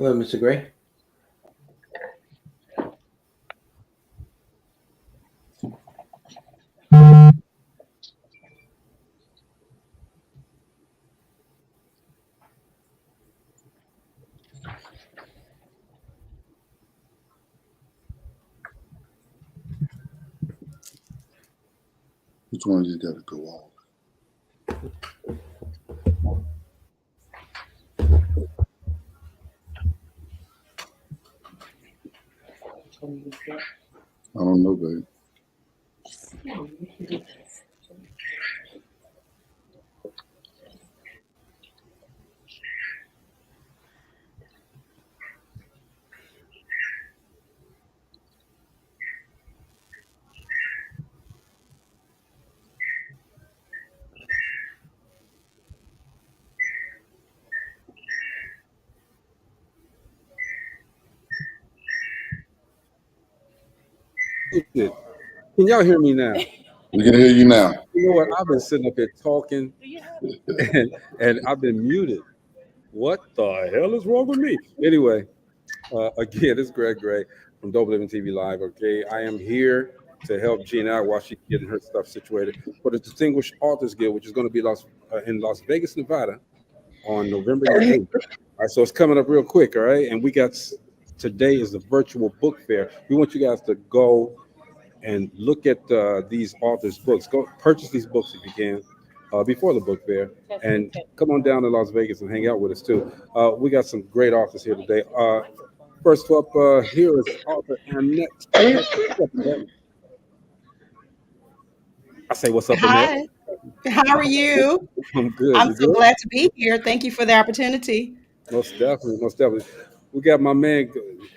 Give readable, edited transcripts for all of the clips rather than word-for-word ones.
Hello, Mr. Gray. Which one you got to go off? I don't know, babe. Can y'all hear me now? We can hear you now. You know what? I've been sitting up here talking, and I've been muted. What the hell is wrong with me? Anyway, again, it's Greg Gray from Dope Living TV Live. Okay, I am here to help Gina out while she's getting her stuff situated for the Distinguished Authors Guild, which is going to be in Las Vegas, Nevada, on November the 8th. All right, so it's coming up real quick. All right, and today is the virtual book fair. We want you guys to go and look at these authors' books. Go purchase these books if you can before the book fair, and come on down to Las Vegas and hang out with us too. We got some great authors here today. First up, here is author Annette. I say, what's up, Annette? Hi, how are you? I'm good. I'm You so good? glad to be here. Thank you for the opportunity. Most definitely, most definitely. We got my man.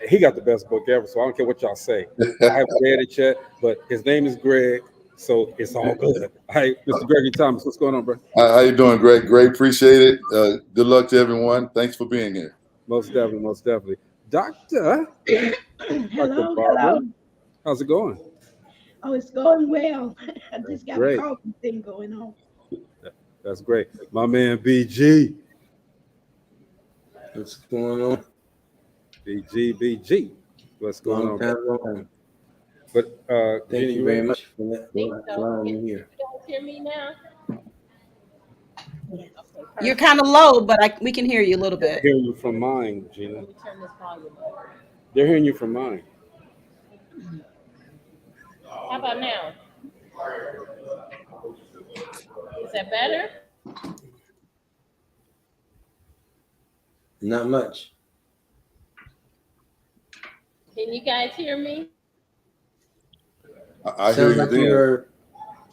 He got the best book ever, so I don't care what y'all say. I haven't read it yet, but his name is Greg, so it's all good. All right, Mr. Gregory Thomas, what's going on, bro? How you doing, Greg? Great, appreciate it. Good luck to everyone. Thanks for being here. Most definitely, most definitely. Dr. Hello, Barbara, hello. how's it going? Oh, it's going well. I just got Great. a coffee thing going on. That's great. My man BG. What's going on? BG. What's going on? Long. But Thank Jenny, you very much for allowing me here. You guys hear me now? Yes. Okay, You're kind of low, but we can hear you a little they're bit. hearing you from mine, Gina. let me turn this volume up. They're hearing you from mine. How about now? Is that better? Not much. Can you guys hear me? I hear Sounds you like then. you're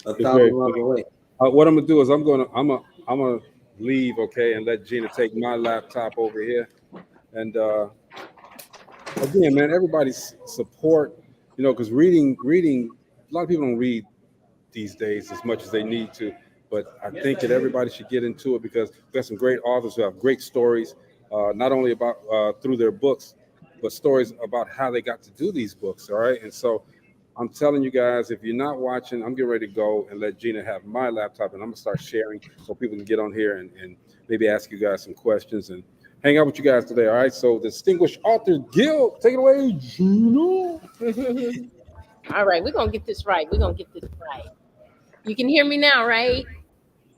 a It's very thousand miles clear. away. What I'm gonna do is I'm gonna leave, okay, and let Gina take my laptop over here. And again, man, everybody's support, because reading. A lot of people don't read these days as much as they need to, but I think that everybody should get into it because we got some great authors who have great stories, not only about through their books, but stories about how they got to do these books. All right, and so I'm telling you guys, if you're not watching, I'm getting ready to go and let Gina have my laptop, and I'm gonna start sharing so people can get on here and maybe ask you guys some questions and hang out with you guys today. All right, so Distinguished Authors Guild, take it away, Gina. All right, we're gonna get this right. You can hear me now, right?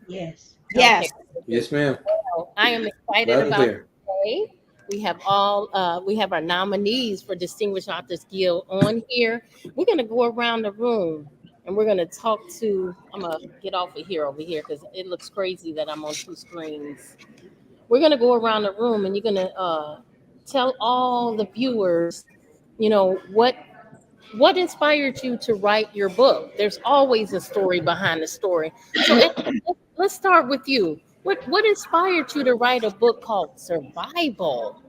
Yes. Yes. Yes, ma'am. So I am excited Loud and about clear. today. We have our nominees for Distinguished Authors Guild on here. We're gonna go around the room and we're gonna talk to. I'm gonna get off of here over here because it looks crazy that I'm on two screens. We're gonna go around the room and you're gonna tell all the viewers, what inspired you to write your book. There's always a story behind the story. So let's start with you. What inspired you to write a book called Survival?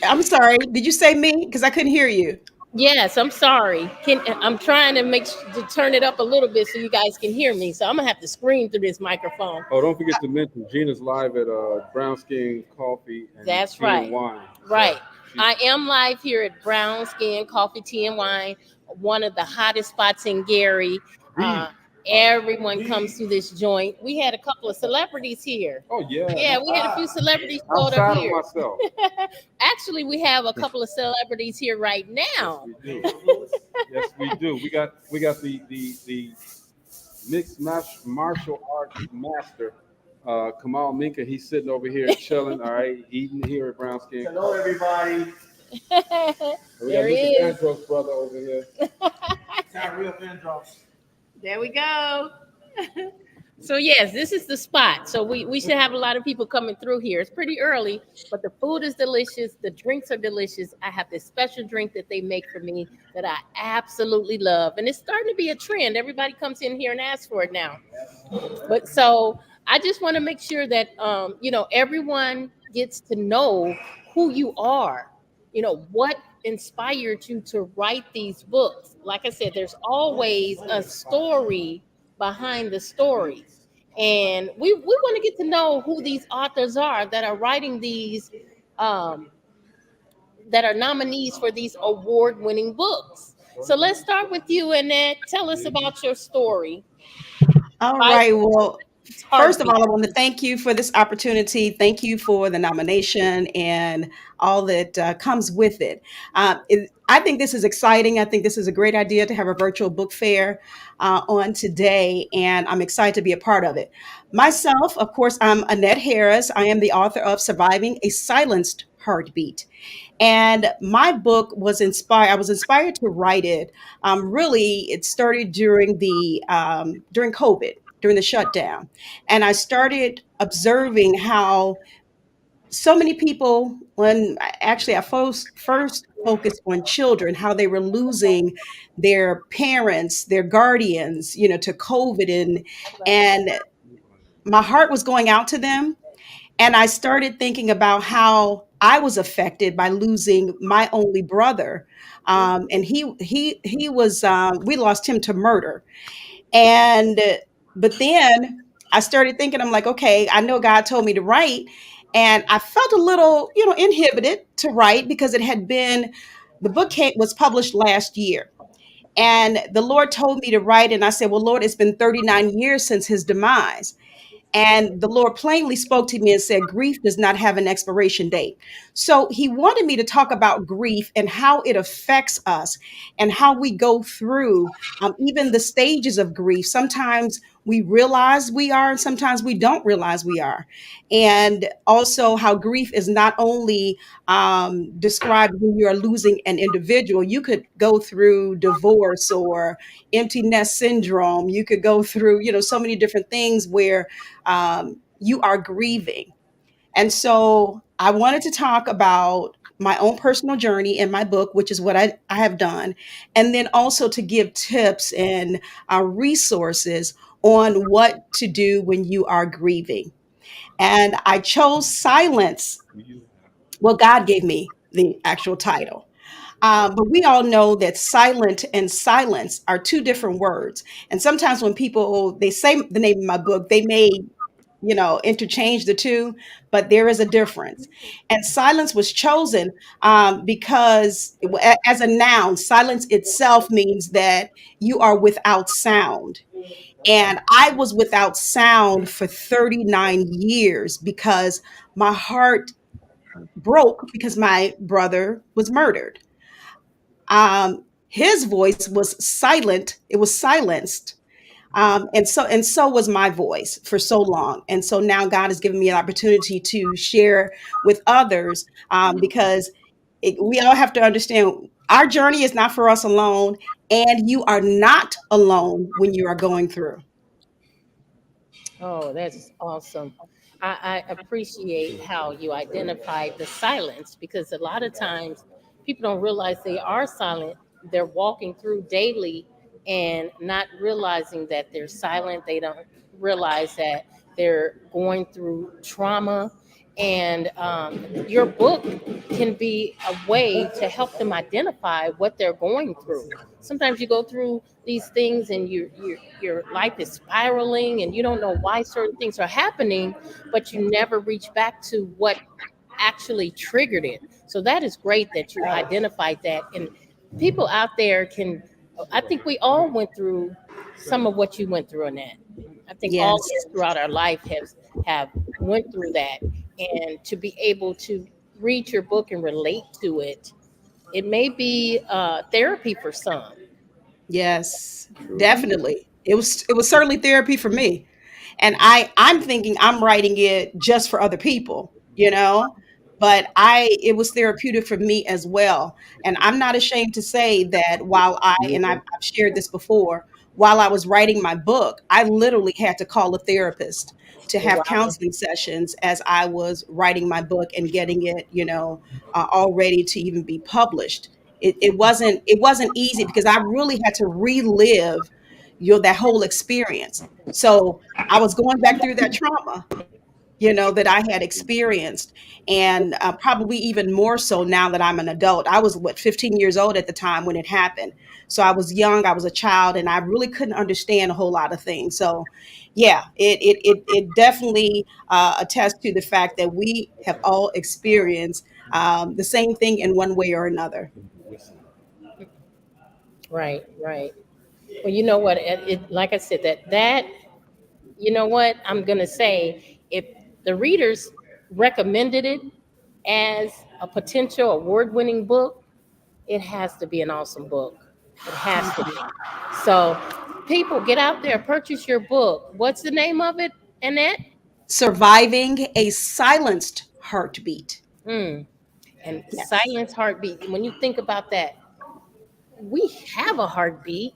I'm sorry. Did you say me? Because I couldn't hear you. Yes, I'm sorry. I'm trying to turn it up a little bit so you guys can hear me. So I'm gonna have to scream through this microphone. Oh, don't forget to mention Gina's live at Brown Skin Coffee and That's Tea right. and Wine. Right. I am live here at Brown Skin Coffee, Tea and Wine, one of the hottest spots in Gary. Everyone comes to this joint. We had a couple of celebrities here. Oh yeah. Yeah, we had a few celebrities showed up Outside of here. myself. Actually, we have a couple of celebrities here right now. We do. Yes, we do. We got the mixed martial arts master, Kamal Minka. He's sitting over here chilling. All right, eating here at Brown Skin. Hello, everybody. We got There he Mr. is. Vandross brother over here. It's not real Vandross. There we go. So yes, this is the spot. So we should have a lot of people coming through here. It's pretty early, but the food is delicious. The drinks are delicious. I have this special drink that they make for me that I absolutely love. And it's starting to be a trend. Everybody comes in here and asks for it now. But so I just want to make sure that everyone gets to know who you are. What inspired you to write these books. Like I said, there's always a story behind the stories. And we want to get to know who these authors are that are writing these that are nominees for these award-winning books. So let's start with you, Annette. Tell us about your story. All By right. Well, its first of heartbeat. all, I want to thank you for this opportunity. Thank you for the nomination and all that comes with it. I think this is exciting. I think this is a great idea to have a virtual book fair on today, and I'm excited to be a part of it. Myself, of course, I'm Annette Harris. I am the author of Surviving a Silenced Heartbeat. And my book was inspired. I was inspired to write it. Really, it started during COVID, during the shutdown, and I started observing how so many people. When actually I first focused on children, how they were losing their parents, their guardians, to COVID, and my heart was going out to them, and I started thinking about how I was affected by losing my only brother. And he was we lost him to murder. And but then I started thinking, I'm like, okay, I know God told me to write. And I felt a little, inhibited to write because the was published last year. And the Lord told me to write, and I said, well, Lord, it's been 39 years since his demise. And the Lord plainly spoke to me and said, grief does not have an expiration date. So he wanted me to talk about grief and how it affects us and how we go through even the stages of grief. Sometimes we realize we are, and sometimes we don't realize we are. And also how grief is not only described when you are losing an individual. You could go through divorce or empty nest syndrome. You could go through, so many different things where you are grieving. And so I wanted to talk about my own personal journey in my book, which is what I have done, and then also to give tips and resources on what to do when you are grieving. And I chose silence. Well, God gave me the actual title. But we all know that silent and silence are two different words. And sometimes when people they say the name of my book, they may interchange the two, but there is a difference. And silence was chosen because, as a noun, silence itself means that you are without sound. And I was without sound for 39 years because my heart broke because my brother was murdered. His voice was silent, it was silenced, and so was my voice for so long. And so now God has given me an opportunity to share with others, because we all have to understand our journey is not for us alone, and you are not alone when you are going through. Oh, that's awesome. I appreciate how you identified the silence because a lot of times people don't realize they are silent. They're walking through daily and not realizing that they're silent. They don't realize that they're going through trauma. And your book can be a way to help them identify what they're going through. Sometimes you go through these things and your life is spiraling and you don't know why certain things are happening, but you never reach back to what actually triggered it. So that is great that you identified that. And people out there can, I think we all went through some of what you went through in that. I think all of Yes. us throughout our life have went through that, and to be able to read your book and relate to it, it may be therapy for some. Yes, True. definitely. It was certainly therapy for me. And I'm thinking I'm writing it just for other people, but it was therapeutic for me as well. And I'm not ashamed to say that I've shared this before, while I was writing my book, I literally had to call a therapist to Oh, have wow. counseling sessions as I was writing my book and getting it, all ready to even be published. It wasn't easy because I really had to relive that whole experience. So I was going back through that trauma, that I had experienced, and probably even more so now that I'm an adult. I was 15 years old at the time when it happened, so I was young, I was a child, and I really couldn't understand a whole lot of things. So, yeah, it definitely attests to the fact that we have all experienced the same thing in one way or another. Right, right. Well, you know what? Like I said, that you know what I'm gonna say. If the readers recommended it as a potential award-winning book, it has to be an awesome book. It has to be. So, people, get out there, purchase your book. What's the name of it, Annette? Surviving a silenced heartbeat. Mm. And Yes, silence heartbeat. When you think about that, we have a heartbeat.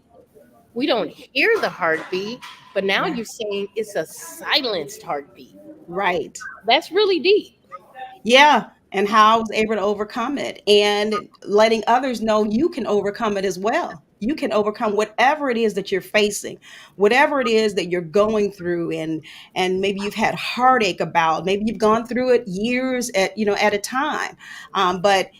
We don't hear the heartbeat, but now yeah, you're saying it's a silenced heartbeat. right. That's really deep. Yeah, and how I was able to overcome it and letting others know you can overcome it as well. You can overcome whatever it is that you're facing, whatever it is that you're going through, and maybe you've had heartache about, maybe you've gone through it years at a time. But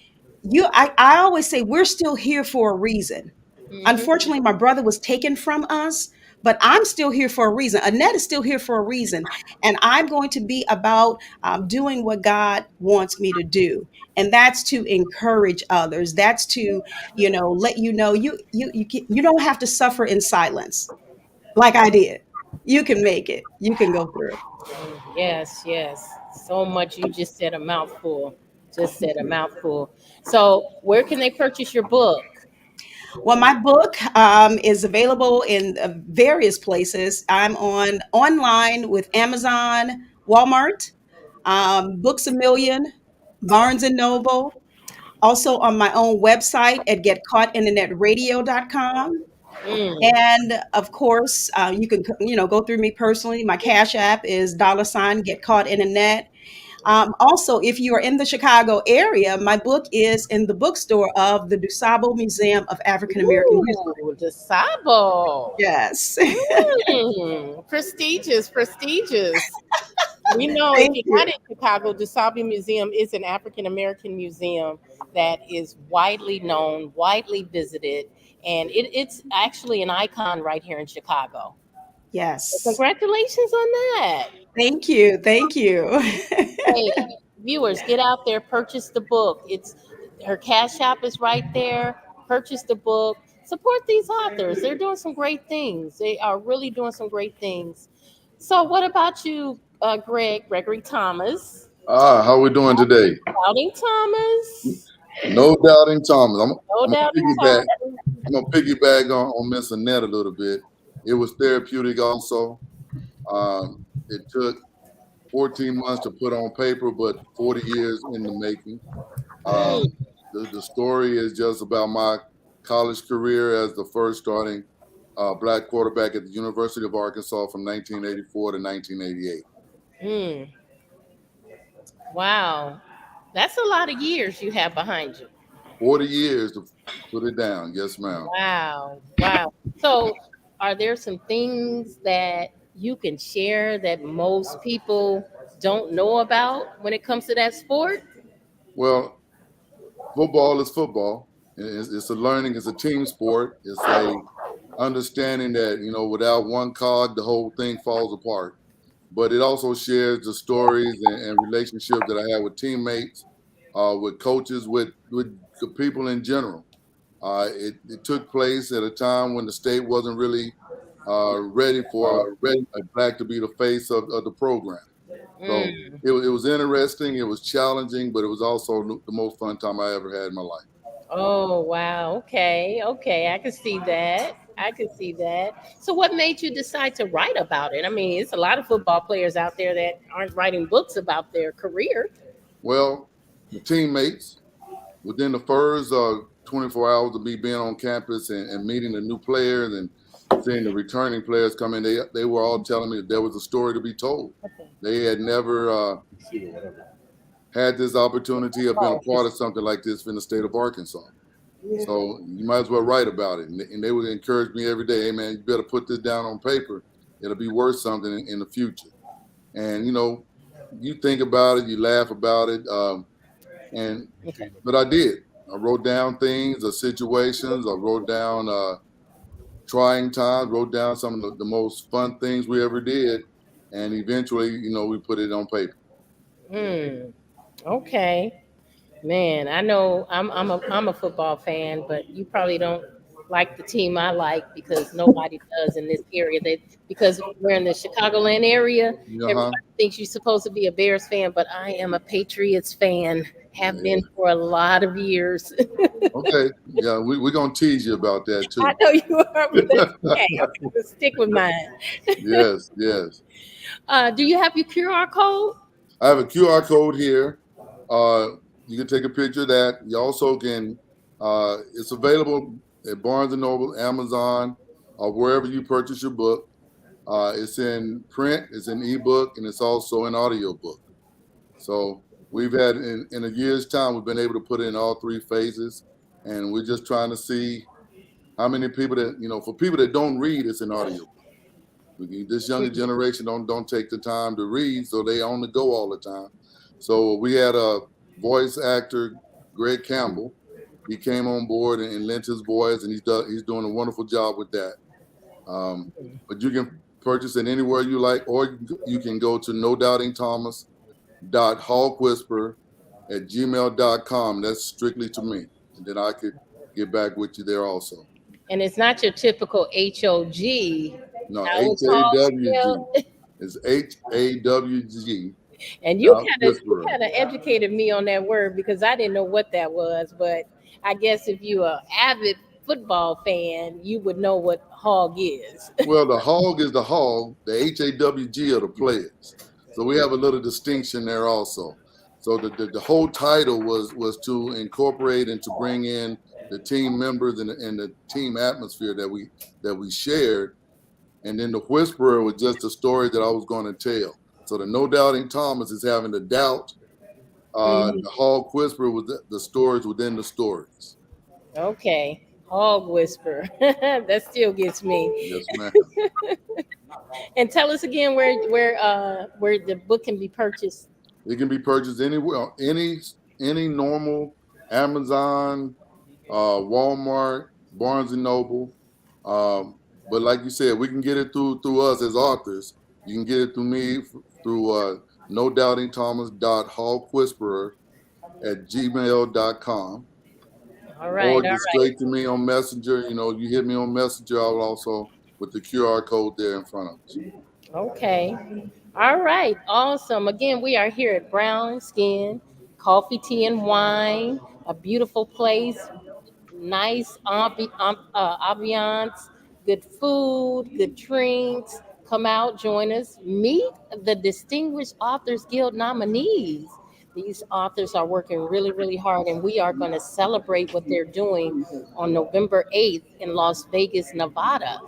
I always say we're still here for a reason. Hmm. Unfortunately, my brother was taken from us, but I'm still here for a reason. Annette is still here for a reason. And I'm going to be about doing what God wants me to do. And that's to encourage others. That's to, let you know you don't have to suffer in silence like I did. You can make it. You can go through it. Yes, yes. So much. You just said a mouthful. Just said a mouthful. So, where can they purchase your book? Well, my book is available in various places. I'm on online with Amazon, Walmart, Books a Million, Barnes and Noble. Also on my own website at getcaughtinternetradio.com. Mm. And of course, you can go through me personally. My Cash App is $ Get Caught Internet. Also, if you are in the Chicago area, my book is in the bookstore of the DuSable Museum of African American History. Ooh, the Sabo. Yes. Prestigious, prestigious. We know if Thank you're you. not in Chicago, the Sabi Museum is an African American museum that is widely known, widely visited, and it's actually an icon right here in Chicago. So Yes. congratulations on that. Thank you. Thank you. Hey, viewers, get out there, purchase the book. It's her Cash App is right there. Purchase the book. Support these authors. They're doing some great things. They are really doing some great things. So, what about you, Gregory Thomas? How we doing today? Doubting Thomas. No doubting Thomas. I'm, No I'm gonna doubting piggyback. Thomas. I'm gonna piggyback on Miss Annette a little bit. It was therapeutic also. It took 14 months to put on paper, but 40 years in the making. Mm, The story is just about my college career as the first starting black quarterback at the University of Arkansas from 1984 to 1988. mm. Wow. That's a lot of years you have behind you. 40 years to put it down. Yes, ma'am. Wow. Wow. So, are there some things that you can share that most people don't know about when it comes to that sport? Well, football is football. It's a learning. It's a team sport. It's a understanding that without one cog, the whole thing falls apart. But it also shares the stories and relationships that I had with teammates, with coaches, with the people in general. It took place at a time when the state wasn't really ready for a black to be the face of the program. So Mm. it was interesting, it was challenging, but it was also the most fun time I ever had in my life. Oh, wow. Okay. Okay. I can see that. I can see that. So, what made you decide to write about it? I mean, it's a lot of football players out there that aren't writing books about their career. Well, the teammates, within the first 24 hours of me being on campus and meeting the new players and seeing the returning players come in, they were all telling me that there was a story to be told. Okay. They had never had this opportunity or been a Oh, part of something like this in the state of Arkansas. So you might as well write about it. And they would encourage me every day, hey man, you better put this down on paper. It'll be worth something in the future. And you think about it, you laugh about it. And okay. but I did. I wrote down things or situations. I wrote down trying times. Wrote down some of the most fun things we ever did, and eventually, we put it on paper. Hmm. Okay. Man, I know I'm a football fan, but you probably don't like the team I like because nobody does in this area. Because we're in the Chicagoland area, Uh huh. everybody thinks you're supposed to be a Bears fan, but I am a Patriots fan. Have been Yeah. for a lot of years. Okay. Yeah, we're gonna tease you about that I too. know you are, but that's okay. I'm gonna stick with mine. Yes, yes. Do you have your QR code? I have a QR code here. Uh, you can take a picture of that. You also can. It's available at Barnes and Noble, Amazon, or wherever you purchase your book. It's in print, it's in ebook, and it's also in audiobook. So we've had in a year's time, we've been able to put it in all three phases, and we're just trying to see how many people for people that don't read, it's an audiobook. This younger generation don't take the time to read, so they on the go all the time. So we had a voice actor, Greg Campbell. He came on board and lent his voice, and he's doing a wonderful job with that. But you can purchase it anywhere you like, or you can go to no doubting Thomas hawkwhisper at gmail.com. That's strictly to me. And then I could get back with you there also. And it's not your typical HOG. No, How it's all HAWG. spelled. It's HAWG. And you Dot kind of you Whisperer. kind of educated me on that word because I didn't know what that was. But I guess if you're an avid football fan, you would know what hog is. Well, the hog is the hog. The HAWG are the players. So we have a little distinction there also. So the whole title was to incorporate and to bring in the team members and the team atmosphere that we shared. And then the whisperer was just a story that I was going to tell. So the no doubting Thomas is having the doubt. Mhm. The hog whisperer was the stories within the stories. Okay, hog whisper. That still gets me. Yes, ma'am. And tell us again where the book can be purchased. It can be purchased anywhere, any normal Amazon, Walmart, Barnes and Noble. But like you said, we can get it through us as authors. You can get it through me through no doubting Thomas hawkwhisperer at gmail.com, All or right, all just right. straight to me on Messenger. You hit me on Messenger. I'll also with the QR code there in front of us. Okay. All right. Awesome. Again, we are here at Brown Skin Coffee, Tea, and Wine, a beautiful place, nice ambiance, good food, good drinks. Come out, join us, meet the Distinguished Authors Guild nominees. These authors are working really, really hard, and we are going to celebrate what they're doing on November 8th in Las Vegas, Nevada.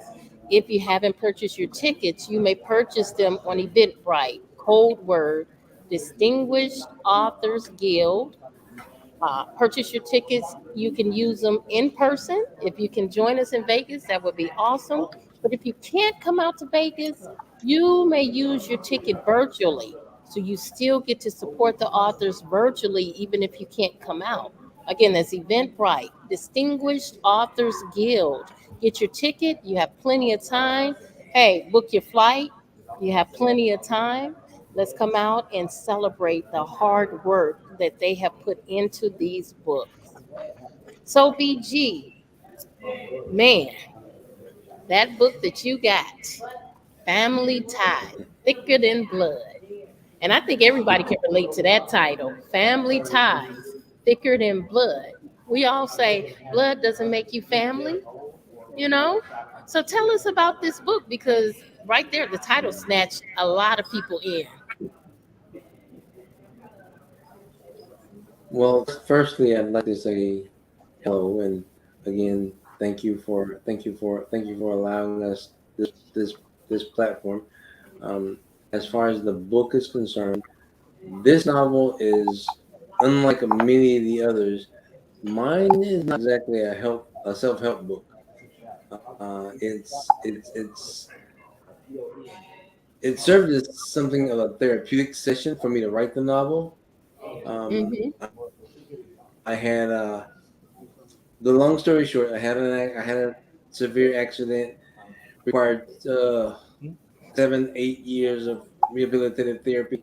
If you haven't purchased your tickets, you may purchase them on Eventbrite. Code word Distinguished Authors Guild. Purchase your tickets. You can use them in person. If you can join us in Vegas, that would be awesome. But if you can't come out to Vegas, you may use your ticket virtually. So you still get to support the authors virtually, even if you can't come out. Again, that's Eventbrite, Distinguished Authors Guild. Get your ticket. You have plenty of time. Hey, book your flight. You have plenty of time. Let's come out and celebrate the hard work that they have put into these books. So, BG, man, That book that you got, Family Ties, Thicker Than Blood. And I think everybody can relate to that title, Family Ties, Thicker Than Blood. We all say blood doesn't make you family, you know? So tell us about this book because right there, the title snatched a lot of people in. Well, firstly, I'd like to say hello, and again, thank you for allowing us this this platform. Um, as far as the book is concerned, this novel is unlike many of the others. Mine is not exactly a self help book. It's it served as something of a therapeutic session for me to write the novel. Hmm. I had the long story short. I had a severe accident, required 7 8 years of rehabilitative therapy,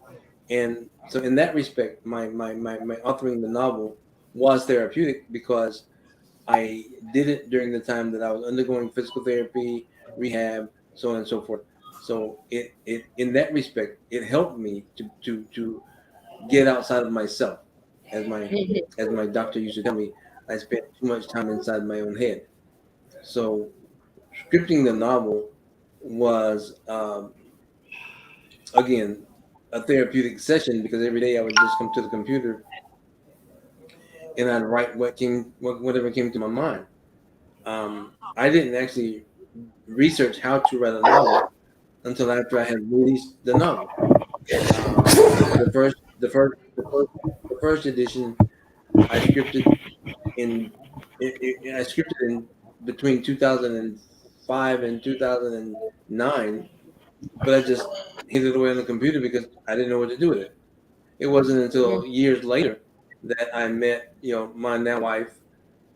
and so in that respect, my authoring the novel was therapeutic because I did it during the time that I was undergoing physical therapy, rehab, so on and so forth. So it in that respect, it helped me to get outside of myself, as my doctor used to tell me. I spent too much time inside my own head. So scripting the novel was again a therapeutic session because every day I would just come to the computer and I'd write whatever came to my mind. I didn't actually research how to write a novel until after I had released the novel. The first edition I scripted I scripted in between 2005 and 2009, but I just hid it away on the computer because I didn't know what to do with it. It wasn't until years later that I met, my now wife,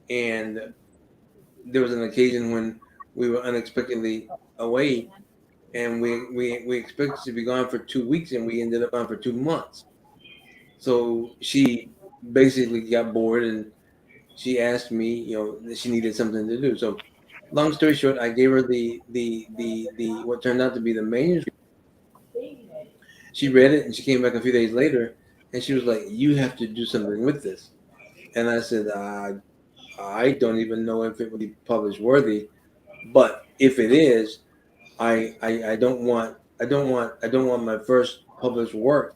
and there was an occasion when we were unexpectedly away, and we expected to be gone for 2 weeks, and we ended up gone for 2 months. So she basically got bored, and she asked me, that she needed something to do. So, long story short, I gave her the what turned out to be the manuscript. She read it, and she came back a few days later, and she was like, "You have to do something with this." And I said, "I don't even know if it would be published worthy, but if it is, I don't want I don't want my first published work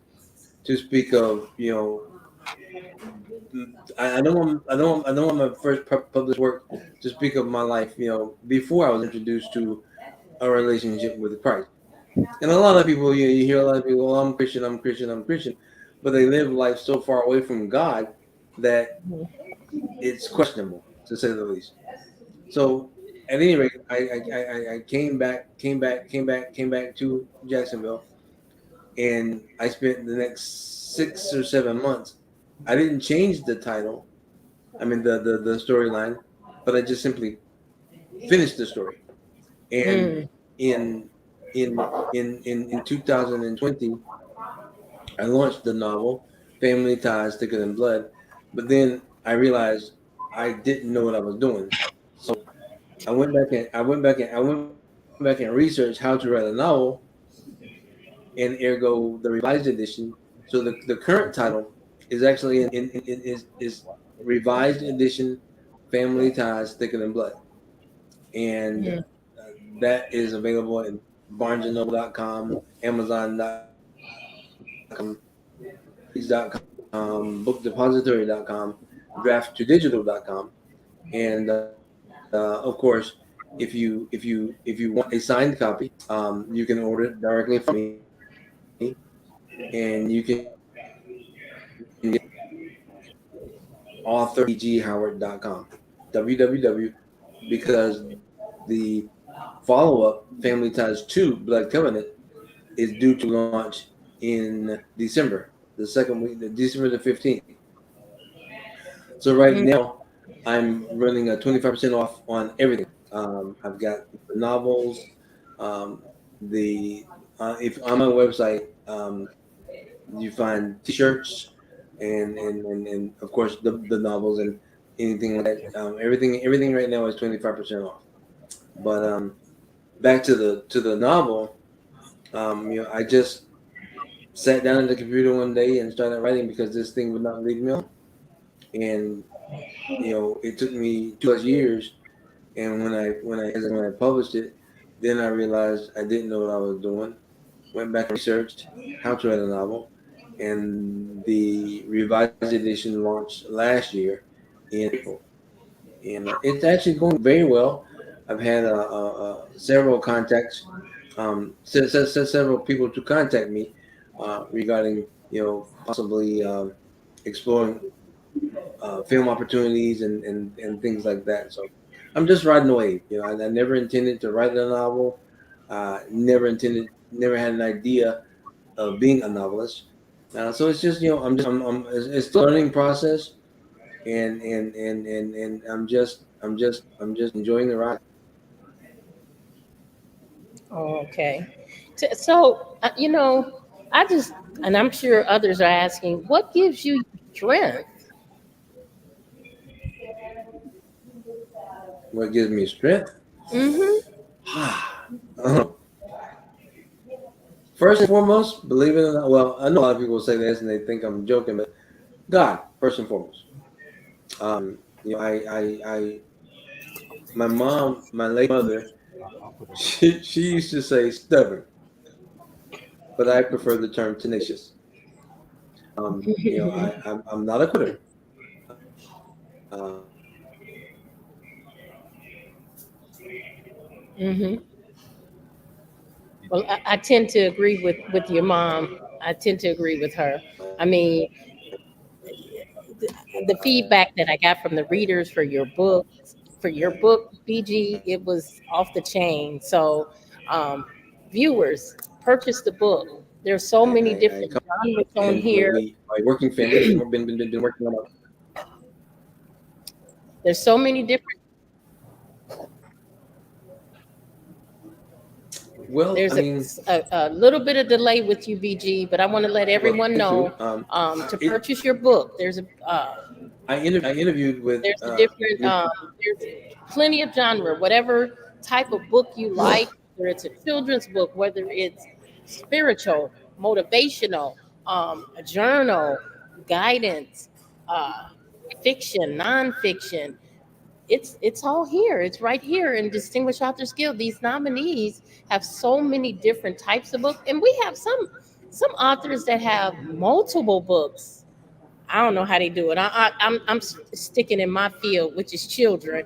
to speak of, I don't want my first published work to speak of my life, before I was introduced to a relationship with Christ." And a lot of people, you hear a lot of people, "Oh, I'm Christian, I'm Christian, I'm Christian," but they live life so far away from God that it's questionable, to say the least. So at any rate, I came back to Jacksonville, and I spent the next 6 or 7 months. I didn't change the title. I mean the storyline, but I just simply finished the story. And Mm-hmm. in in 2020, I launched the novel Family Ties Thicker Than Blood, but then I realized I didn't know what I was doing. So I went back and researched how to write a novel, and ergo the revised edition. So the current title is actually is revised edition Family Ties Thicker Than Blood, and that is available in BarnesandNoble.com, Amazon.com, Goodreads.com, BookDepository.com, DraftToDigital.com, and of course, if you want a signed copy, you can order it directly from me, and you can get author.tghoward.com, www, because the follow-up Family Ties 2 Blood Covenant is due to launch in December, the second week, December the 15th. So right now, I'm running a 25% off on everything. I've got the novels, um, the if on my website, you find T-shirts and of course the novels and anything like that. Everything right now is 25% off. But back to the novel. I just sat down at the computer one day and started writing because this thing would not leave me alone. And it took me 2 plus years. And when I published it, then I realized I didn't know what I was doing. Went back and researched how to write a novel, and the revised edition launched last year in April, and it's actually going very well. I've had several contacts, several people to contact me regarding possibly exploring film opportunities and things like that. So I'm just riding the wave. I never intended to write a novel. Never had an idea of being a novelist. So it's just it's a learning process, and I'm just enjoying the ride. Okay. So, I just, and I'm sure others are asking, what gives you strength? What gives me strength? Mm-hmm. First and foremost, believe it or not, well, I know a lot of people say this and they think I'm joking, but God, first and foremost. I my mom, my late mother, she used to say stubborn, but I prefer the term tenacious. I'm not a quitter. Mm-hmm. Well, I tend to agree with your mom. I tend to agree with her. I mean, the feedback that I got from the readers for your book, BG, it was off the chain. So, um, viewers, purchase the book. There's so many I different come genres on and here. my working family has been working on. There's so many different. Well, I There's mean, a little bit of delay with you, BG, but I want to let well, everyone thank know you. to It, purchase your book. I interviewed with There's a different there's plenty of genre, whatever type of book you like, whether it's a children's book, whether it's spiritual, motivational, a journal, guidance, uh, fiction, nonfiction. It's all here. It's right here in Distinguished Authors Guild. These nominees have so many different types of books, and we have some authors that have multiple books. I don't know how they do it. I'm sticking in my field, which is children.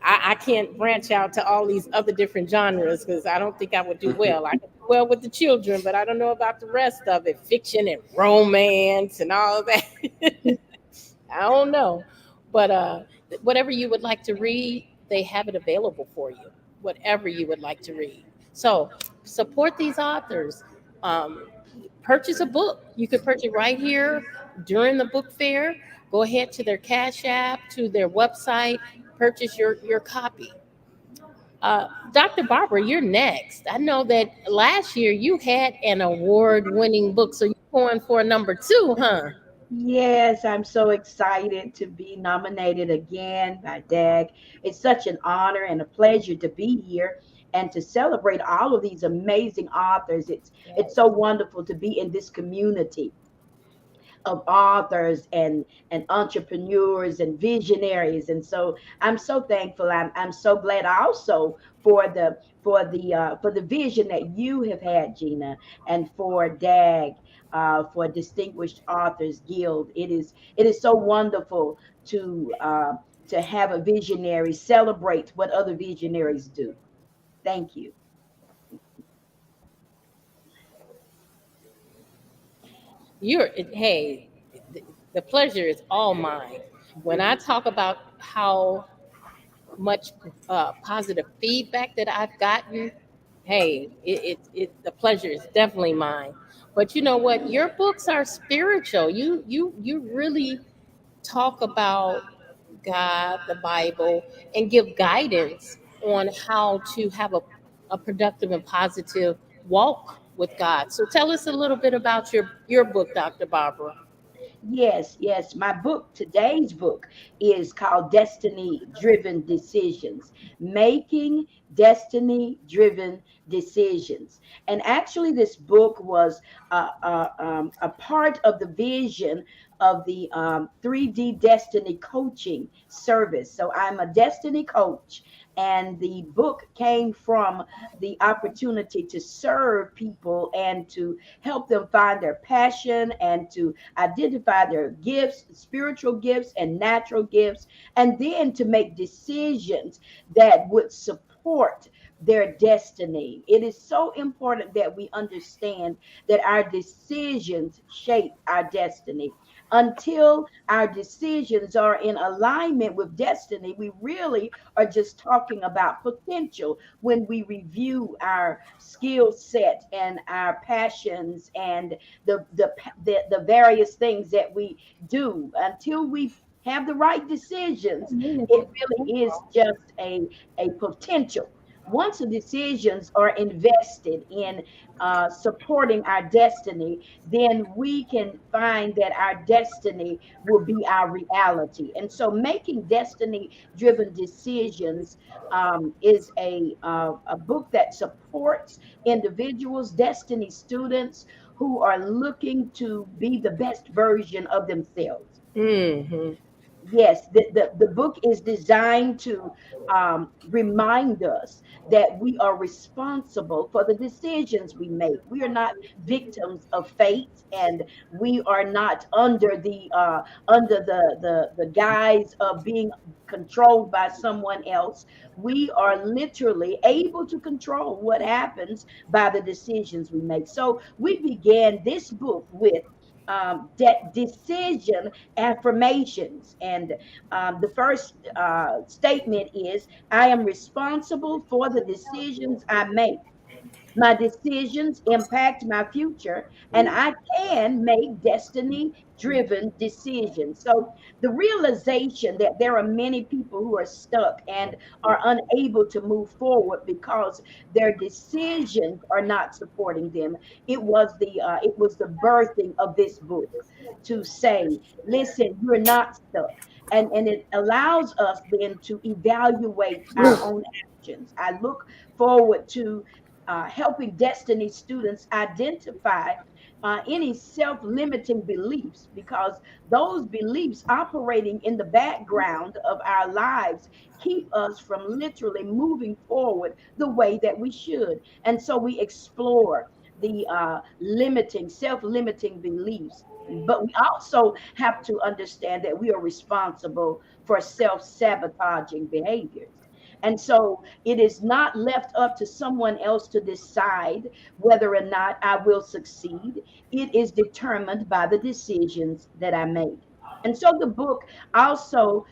I can't branch out to all these other different genres because I don't think I would do well. I could do well with the children, but I don't know about the rest of it, fiction and romance and all of that. I don't know, but whatever you would like to read, they have it available for you. Whatever you would like to read. So support these authors. Um, Purchase a book. You could purchase right here during the book fair. Go ahead to their Cash App, to their website, purchase your copy. Dr. Barbara, you're next. I know that last year you had an award-winning book, so you're going for a number two, huh? Yes, I'm so excited to be nominated again by DAG. It's such an honor and a pleasure to be here and to celebrate all of these amazing authors. It's so wonderful to be in this community of authors and entrepreneurs and visionaries, and so I'm so thankful. I'm so glad also for the vision that you have had, Gina, and for DAG, for Distinguished Authors Guild. It is so wonderful to have a visionary celebrate what other visionaries do. Thank you. Hey, the pleasure is all mine. When I talk about how much positive feedback that I've gotten, hey, the pleasure is definitely mine. But you know what? Your books are spiritual. You really talk about God, the Bible, and give guidance on how to have a productive and positive walk with God. So tell us a little bit about your book, Dr. Barbara. Yes, yes. My book, today's book, is called Destiny Driven Decisions, Making Destiny Driven Decisions. And actually, this book was a part of the vision of the 3D Destiny Coaching Service. So I'm a destiny coach, and the book came from the opportunity to serve people and to help them find their passion and to identify their gifts, spiritual gifts and natural gifts, and then to make decisions that would support their destiny. It is so important that we understand that our decisions shape our destiny. Until our decisions are in alignment with destiny, we really are just talking about potential when we review our skill set and our passions and the various things that we do. Until we have the right decisions, it really is just a potential. Once the decisions are invested in supporting our destiny, then we can find that our destiny will be our reality. And so, making destiny driven decisions is a book that supports individuals, destiny students who are looking to be the best version of themselves. Hmm. Yes, the book is designed to remind us that we are responsible for the decisions we make. We are not victims of fate, and we are not under the guise of being controlled by someone else. We are literally able to control what happens by the decisions we make. So we began this book with decision affirmations. And the first statement is, I am responsible for the decisions I make. My decisions impact my future, and I can make destiny driven decisions. So, the realization that there are many people who are stuck and are unable to move forward because their decisions are not supporting them. It was the birthing of this book to say, listen, you're not stuck. And it allows us then to evaluate our own actions. I look forward to helping Destiny students identify any self limiting beliefs, because those beliefs operating in the background of our lives keep us from literally moving forward the way that we should. And so we explore the self limiting beliefs. But we also have to understand that we are responsible for self sabotaging behaviors. And so it is not left up to someone else to decide whether or not I will succeed. It is determined by the decisions that I made. And so the book also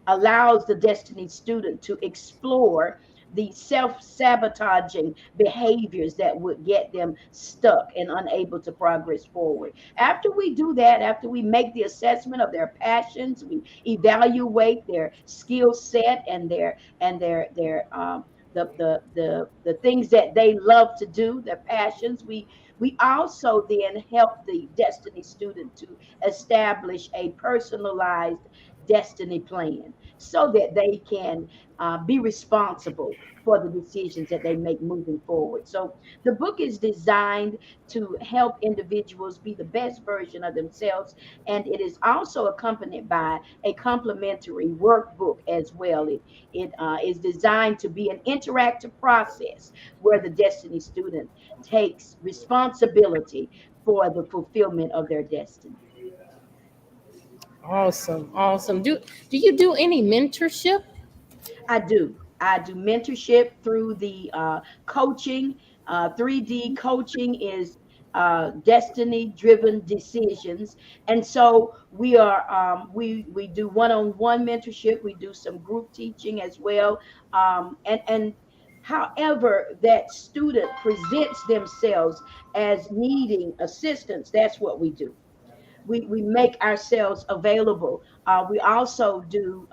allows the Destiny student to explore the self sabotaging behaviors that would get them stuck and unable to progress forward. After we do that, after we make the assessment of their passions, we evaluate their skill set and the things that they love to do, their passions. We also then help the Destiny student to establish a personalized destiny plan so that they can be responsible for the decisions that they make moving forward. So the book is designed to help individuals be the best version of themselves, and it is also accompanied by a complimentary workbook as well. It is designed to be an interactive process where the Destiny student takes responsibility for the fulfillment of their destiny. Awesome, awesome. Do you do any mentorship? I do. I do mentorship through the coaching. 3D coaching is destiny driven decisions, and so we do one-on-one mentorship. We do some group teaching as well, and however that student presents themselves as needing assistance, that's what we do. We make ourselves available. We also do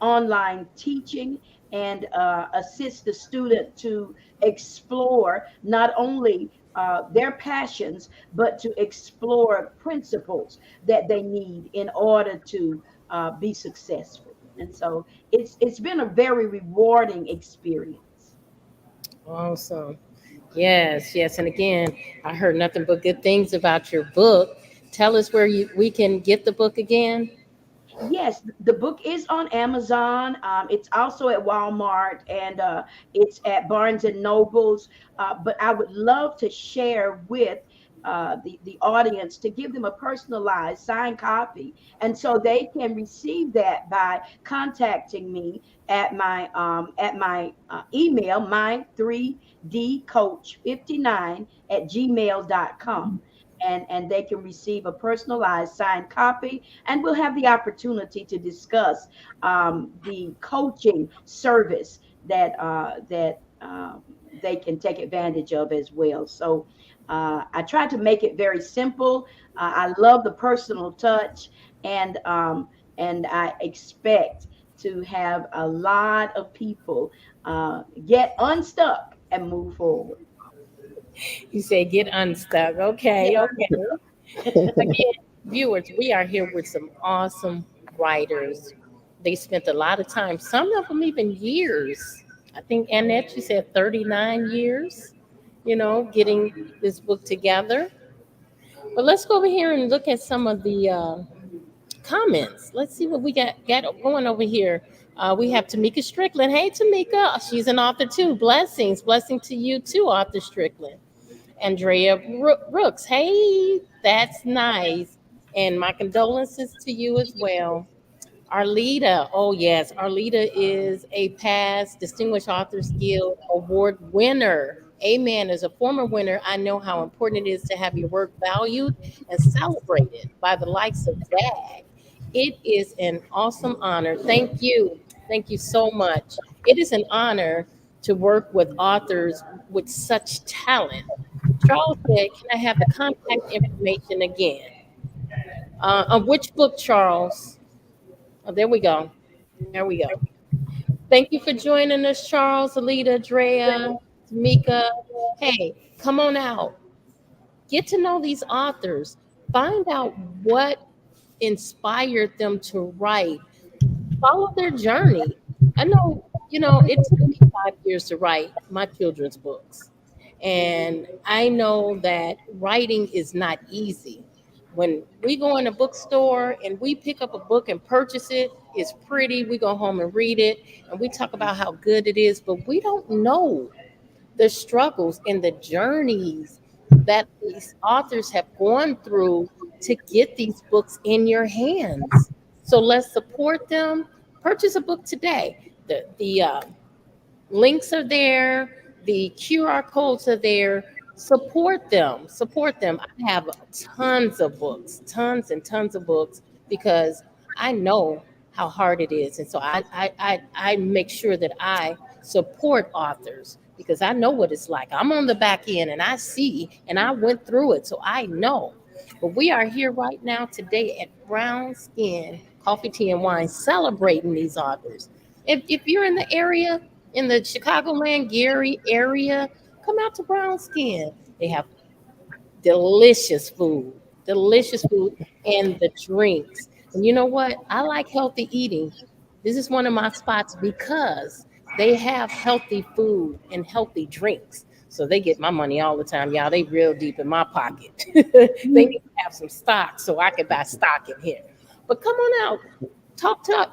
online teaching, and assist the student to explore not only their passions, but to explore principles that they need in order to be successful. And so it's been a very rewarding experience. Awesome. Yes, yes. And again, I heard nothing but good things about your book. Tell us where we can get the book again. Yes, the book is on Amazon. It's also at Walmart, and it's at Barnes and Nobles. But I would love to share with the audience to give them a personalized signed copy, and so they can receive that by contacting me at my email, my 3D coach 59 at gmail.com. And they can receive a personalized signed copy, and we'll have the opportunity to discuss the coaching service that they can take advantage of as well. So I try to make it very simple. I love the personal touch, and I expect to have a lot of people get unstuck and move forward. You say get unstuck. Get Okay, okay. unstuck. Again, viewers, we are here with some awesome writers. They spent a lot of time, some of them even years. I think Annette, you said 39 years, getting this book together. But let's go over here and look at some of the comments. Let's see what we got going over here. We have Tamika Strickland. Hey, Tamika, she's an author too. Blessing to you too, Author Strickland. Andrea Brooks. Hey, that's nice. And my condolences to you as well. Arlita, oh yes, Arlita is a past Distinguished Authors Guild Award winner. Amen. As a former winner, I know how important it is to have your work valued and celebrated by the likes of DAG. It is an awesome honor. Thank you. Thank you so much. It is an honor to work with authors with such talent. Charles said, can I have the contact information again? On which book, Charles? Oh, there we go. There we go. Thank you for joining us, Charles, Alita, Drea, Tamika. Hey, come on out. Get to know these authors. Find out what inspired them to write. Follow their journey. I know, it took me 5 years to write my children's books. And I know that writing is not easy. When we go in a bookstore and we pick up a book and purchase it, it's pretty. We go home and read it and we talk about how good it is, but we don't know the struggles and the journeys that these authors have gone through to get these books in your hands. So let's support them. Purchase a book today. The links are there, the QR codes are there. Support them. Support them. I have tons of books, tons and tons of books, because I know how hard it is. And so I make sure that I support authors because I know what it's like. I'm on the back end and I see and I went through it. So I know. But we are here right now today at Brown Skin Coffee, Tea, and Wine celebrating these authors. If you're in the area, in the Chicagoland, Gary area, come out to Brown Skin. They have delicious food, and the drinks. And you know what? I like healthy eating. This is one of my spots because they have healthy food and healthy drinks. So they get my money all the time, y'all. They real deep in my pocket. They need to have some stock so I can buy stock in here. But come on out, talk to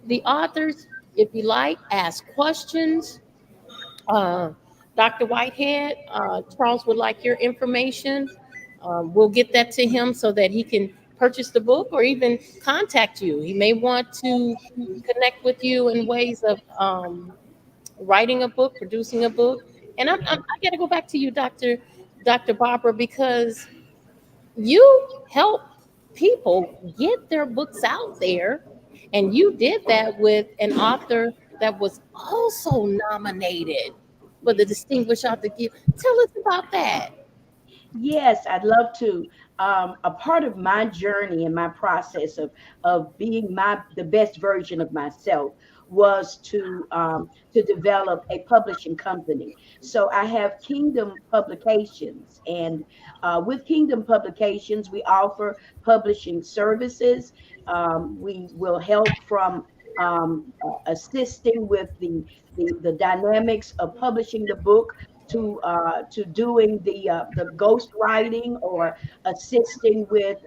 the authors if you like, ask questions. Uh, Dr. Whitehead, Charles would like your information. We'll get that to him so that he can purchase the book or even contact you. He may want to connect with you in ways of writing a book, producing a book. And I got to go back to you, Dr. Barbara, because you help people get their books out there, and you did that with an author that was also nominated for the Distinguished Author Guild. Tell us about that. Yes, I'd love to. A part of my journey and my process of being the best version of myself was to develop a publishing company. So I have Kingdom Publications, and with Kingdom Publications, we offer publishing services. We will help from assisting with the dynamics of publishing the book to doing the ghost writing or assisting with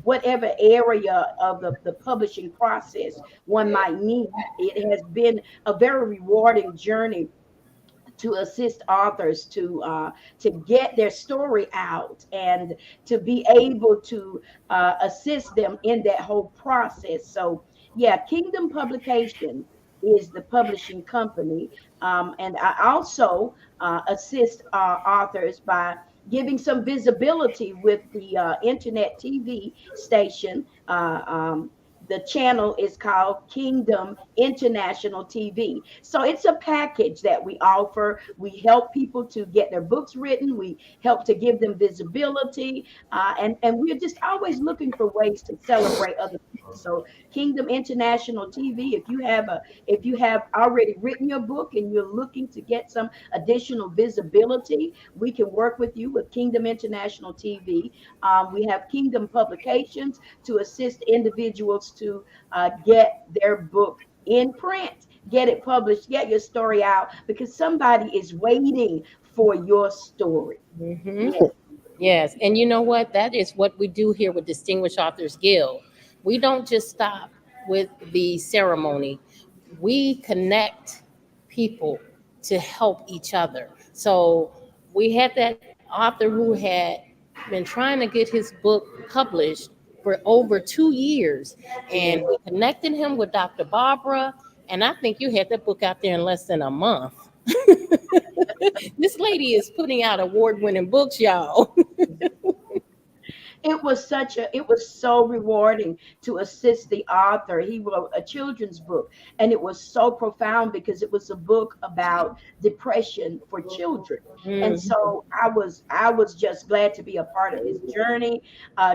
whatever area of the publishing process one might need. It has been a very rewarding journey to assist authors to get their story out and to be able to assist them in that whole process. So yeah, Kingdom Publication is the publishing company, and I also assist authors by giving some visibility with the internet TV station. The channel is called Kingdom International TV. So it's a package that we offer. We help people to get their books written. We help to give them visibility, and we're just always looking for ways to celebrate other people. So Kingdom International TV. If you have already written your book and you're looking to get some additional visibility, we can work with you with Kingdom International TV. We have Kingdom Publications to assist individuals to get their book in print, get it published, get your story out because somebody is waiting for your story. Hmm. Yes. Yes, and you know what? That is what we do here with Distinguished Authors Guild. We don't just stop with the ceremony. We connect people to help each other. So we had that author who had been trying to get his book published for over 2 years, and we connected him with Dr. Barbara, and I think you had that book out there in less than a month. This lady is putting out award-winning books, y'all. It was so rewarding to assist the author. He wrote a children's book, and it was so profound because it was a book about depression for children. And Mm. so I was just glad to be a part of his journey,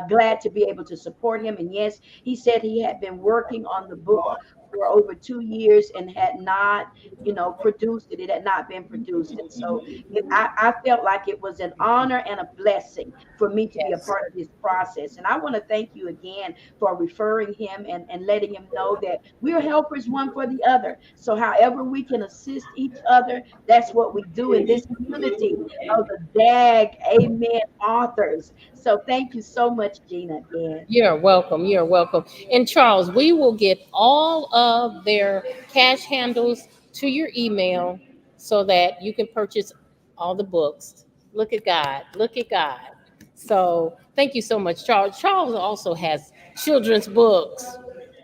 glad to be able to support him. And yes, he said he had been working on the book for over 2 years and had not, produced it. It had not been produced. And so I felt like it was an honor and a blessing for me to be a Yes. part of this process. And I want to thank you again for referring him and letting him know that we're helpers one for the other. So however we can assist each other, that's what we do in this community of the DAG Amen authors. So thank you so much, Gina, again. You're welcome. You're welcome. And Charles, we will get all of their cash handles to your email so that you can purchase all the books. Look at God. Look at God. So thank you so much, Charles. Charles also has children's books.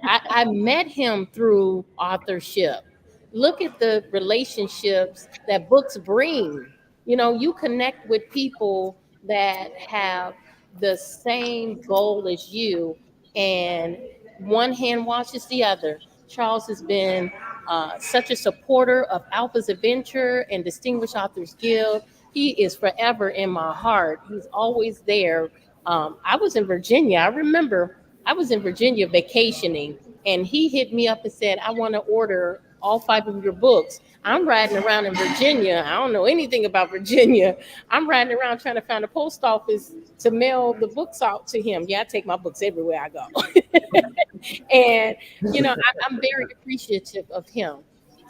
I met him through authorship. Look at the relationships that books bring. You know, you connect with people that have the same goal as you, and one hand washes the other. Charles has been such a supporter of Alpha's Adventure and Distinguished Authors Guild. He is forever in my heart. He's always there. I was in Virginia. I remember I was in Virginia vacationing, and he hit me up and said, I want to order all 5 of your books. I'm riding around in Virginia. I don't know anything about Virginia. I'm riding around trying to find a post office to mail the books out to him. Yeah, I take my books everywhere I go. And, I'm very appreciative of him.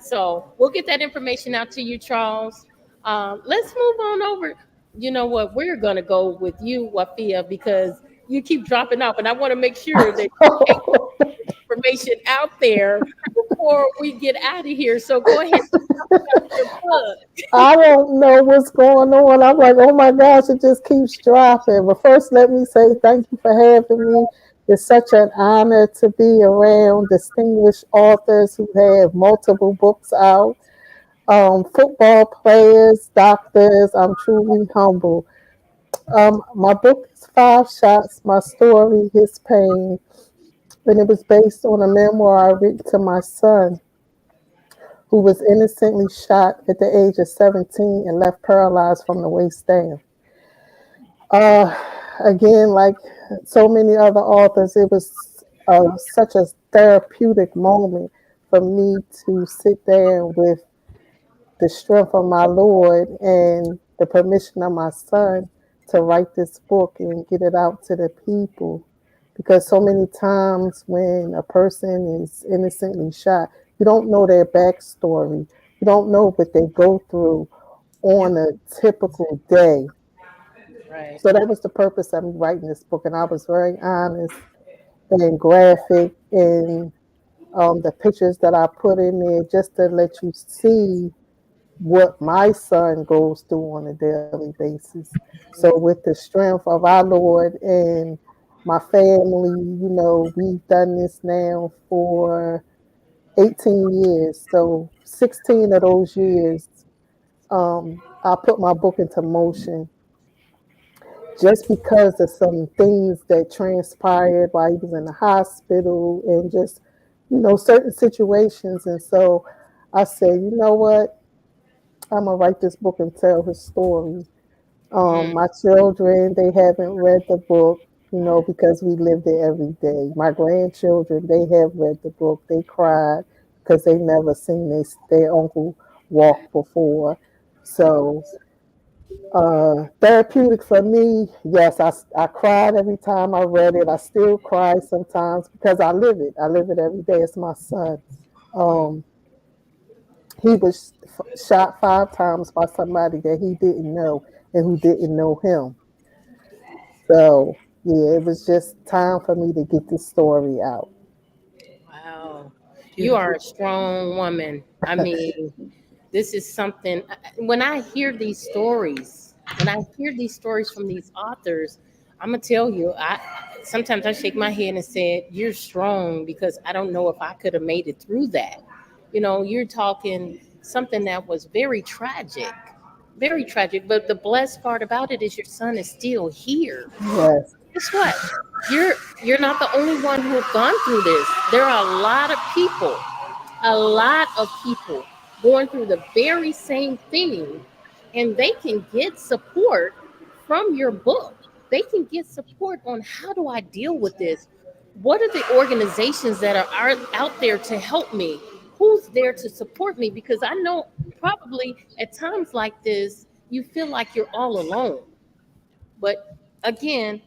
So we'll get that information out to you, Charles. Let's move on over. You know what? We're going to go with you, Wafia, because you keep dropping off, and I want to make sure that you take information out there before we get out of here. So go ahead and talk about your book. I don't know what's going on. I'm like, oh my gosh, it just keeps dropping. But first, let me say thank you for having me. It's such an honor to be around distinguished authors who have multiple books out. Football players, doctors. I'm truly humble. My book is Five Shots, My Story, His Pain, and it was based on a memoir I wrote to my son, who was innocently shot at the age of 17 and left paralyzed from the waist down. Uh, Again, like so many other authors, it was such a therapeutic moment for me to sit down with the strength of my Lord and the permission of my son to write this book and get it out to the people. Because so many times when a person is innocently shot, you don't know their backstory. You don't know what they go through on a typical day. Right. So that was the purpose of me writing this book. And I was very honest and graphic in the pictures that I put in there just to let you see what my son goes through on a daily basis. So, with the strength of our Lord and my family, we've done this now for 18 years. So, 16 of those years, I put my book into motion just because of some things that transpired while he was in the hospital and just, certain situations. And so I said, you know what? I'm gonna write this book and tell his story. Mm. My children, they haven't read the book, because we lived it every day. My grandchildren, they have read the book. They cried because they never seen their uncle walk before. So, therapeutic for me, yes, I cried every time I read it. I still cry sometimes because I live it. I live it every day. It's my son. Um, he was shot 5 times by somebody that he didn't know and who didn't know him. So, yeah, it was just time for me to get this story out. Wow. You are Beautiful. a strong woman. I mean, this is something when I hear these stories, when I hear these stories from these authors, I'm gonna tell you, I sometimes I shake my head and say, you're strong because I don't know if I could have made it through that. You're talking something that was very tragic. Very tragic. But the blessed part about it is your son is still here. Yes. Guess what? You're you're not the only one who have gone through this. There are a lot of people going through the very same thing, and they can get support from your book. They can get support on how do I deal with this? What are the organizations that are out there to help me? Who's there to support me? Because I know probably at times like this, you feel like you're all alone. But again,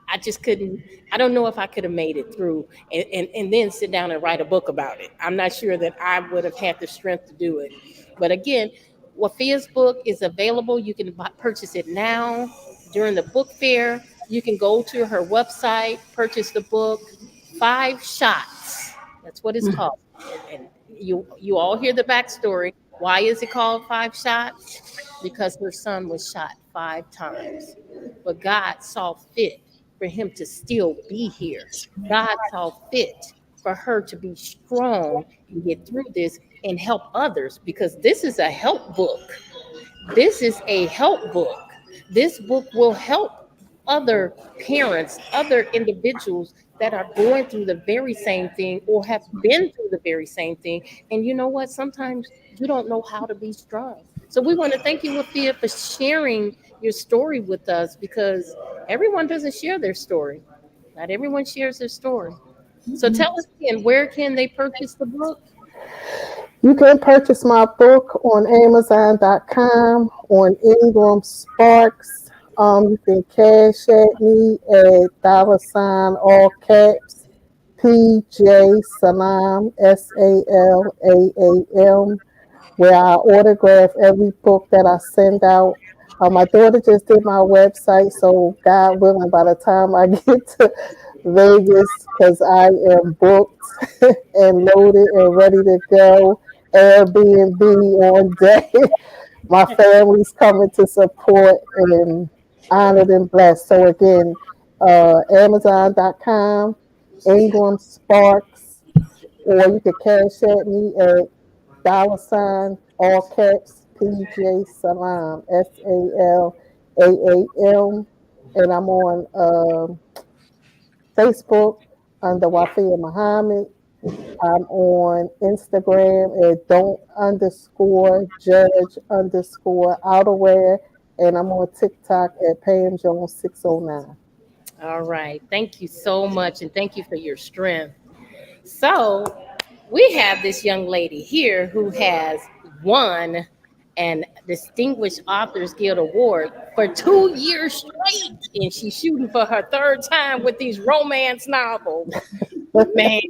I just couldn't. I don't know if I could have made it through and then sit down and write a book about it. I'm not sure that I would have had the strength to do it. But again, Wafia's book is available. You can purchase it now during the book fair. You can go to her website, purchase the book. 5 Shots. That's what it's called. And you all hear the backstory. Why is it called 5 Shots? Because her son was shot 5 times. But God saw fit for him to still be here. God saw fit for her to be strong and get through this and help others because this is a help book. This is a help book. This book will help other parents, other individuals that are going through the very same thing or have been through the very same thing. And you know what? Sometimes you don't know how to be strong. So we want to thank you, Wafia, for sharing your story with us because everyone doesn't share their story. Not everyone shares their story. So tell us again, where can they purchase the book? You can purchase my book on Amazon.com, on Ingram Sparks. You can cash at me at $ all caps PJ Salam SALAAM, where I autograph every book that I send out. My daughter just did my website, so God willing, by the time I get to Vegas, because I am booked and loaded and ready to go, Airbnb on deck. My family's coming to support and honored and blessed. So again, Amazon.com, Ingram Sparks, or you could cash at me at all caps PJ Salam SALAAM, and I'm on Facebook under Wafia Muhammad. I'm on Instagram at don't underscore judge underscore outerwear, and I'm on TikTok at Pam Jones 609. All right. Thank you so much. And thank you for your strength. So we have this young lady here who has won an Distinguished Authors Guild Award for 2 years straight, and she's shooting for her third time with these romance novels. Man,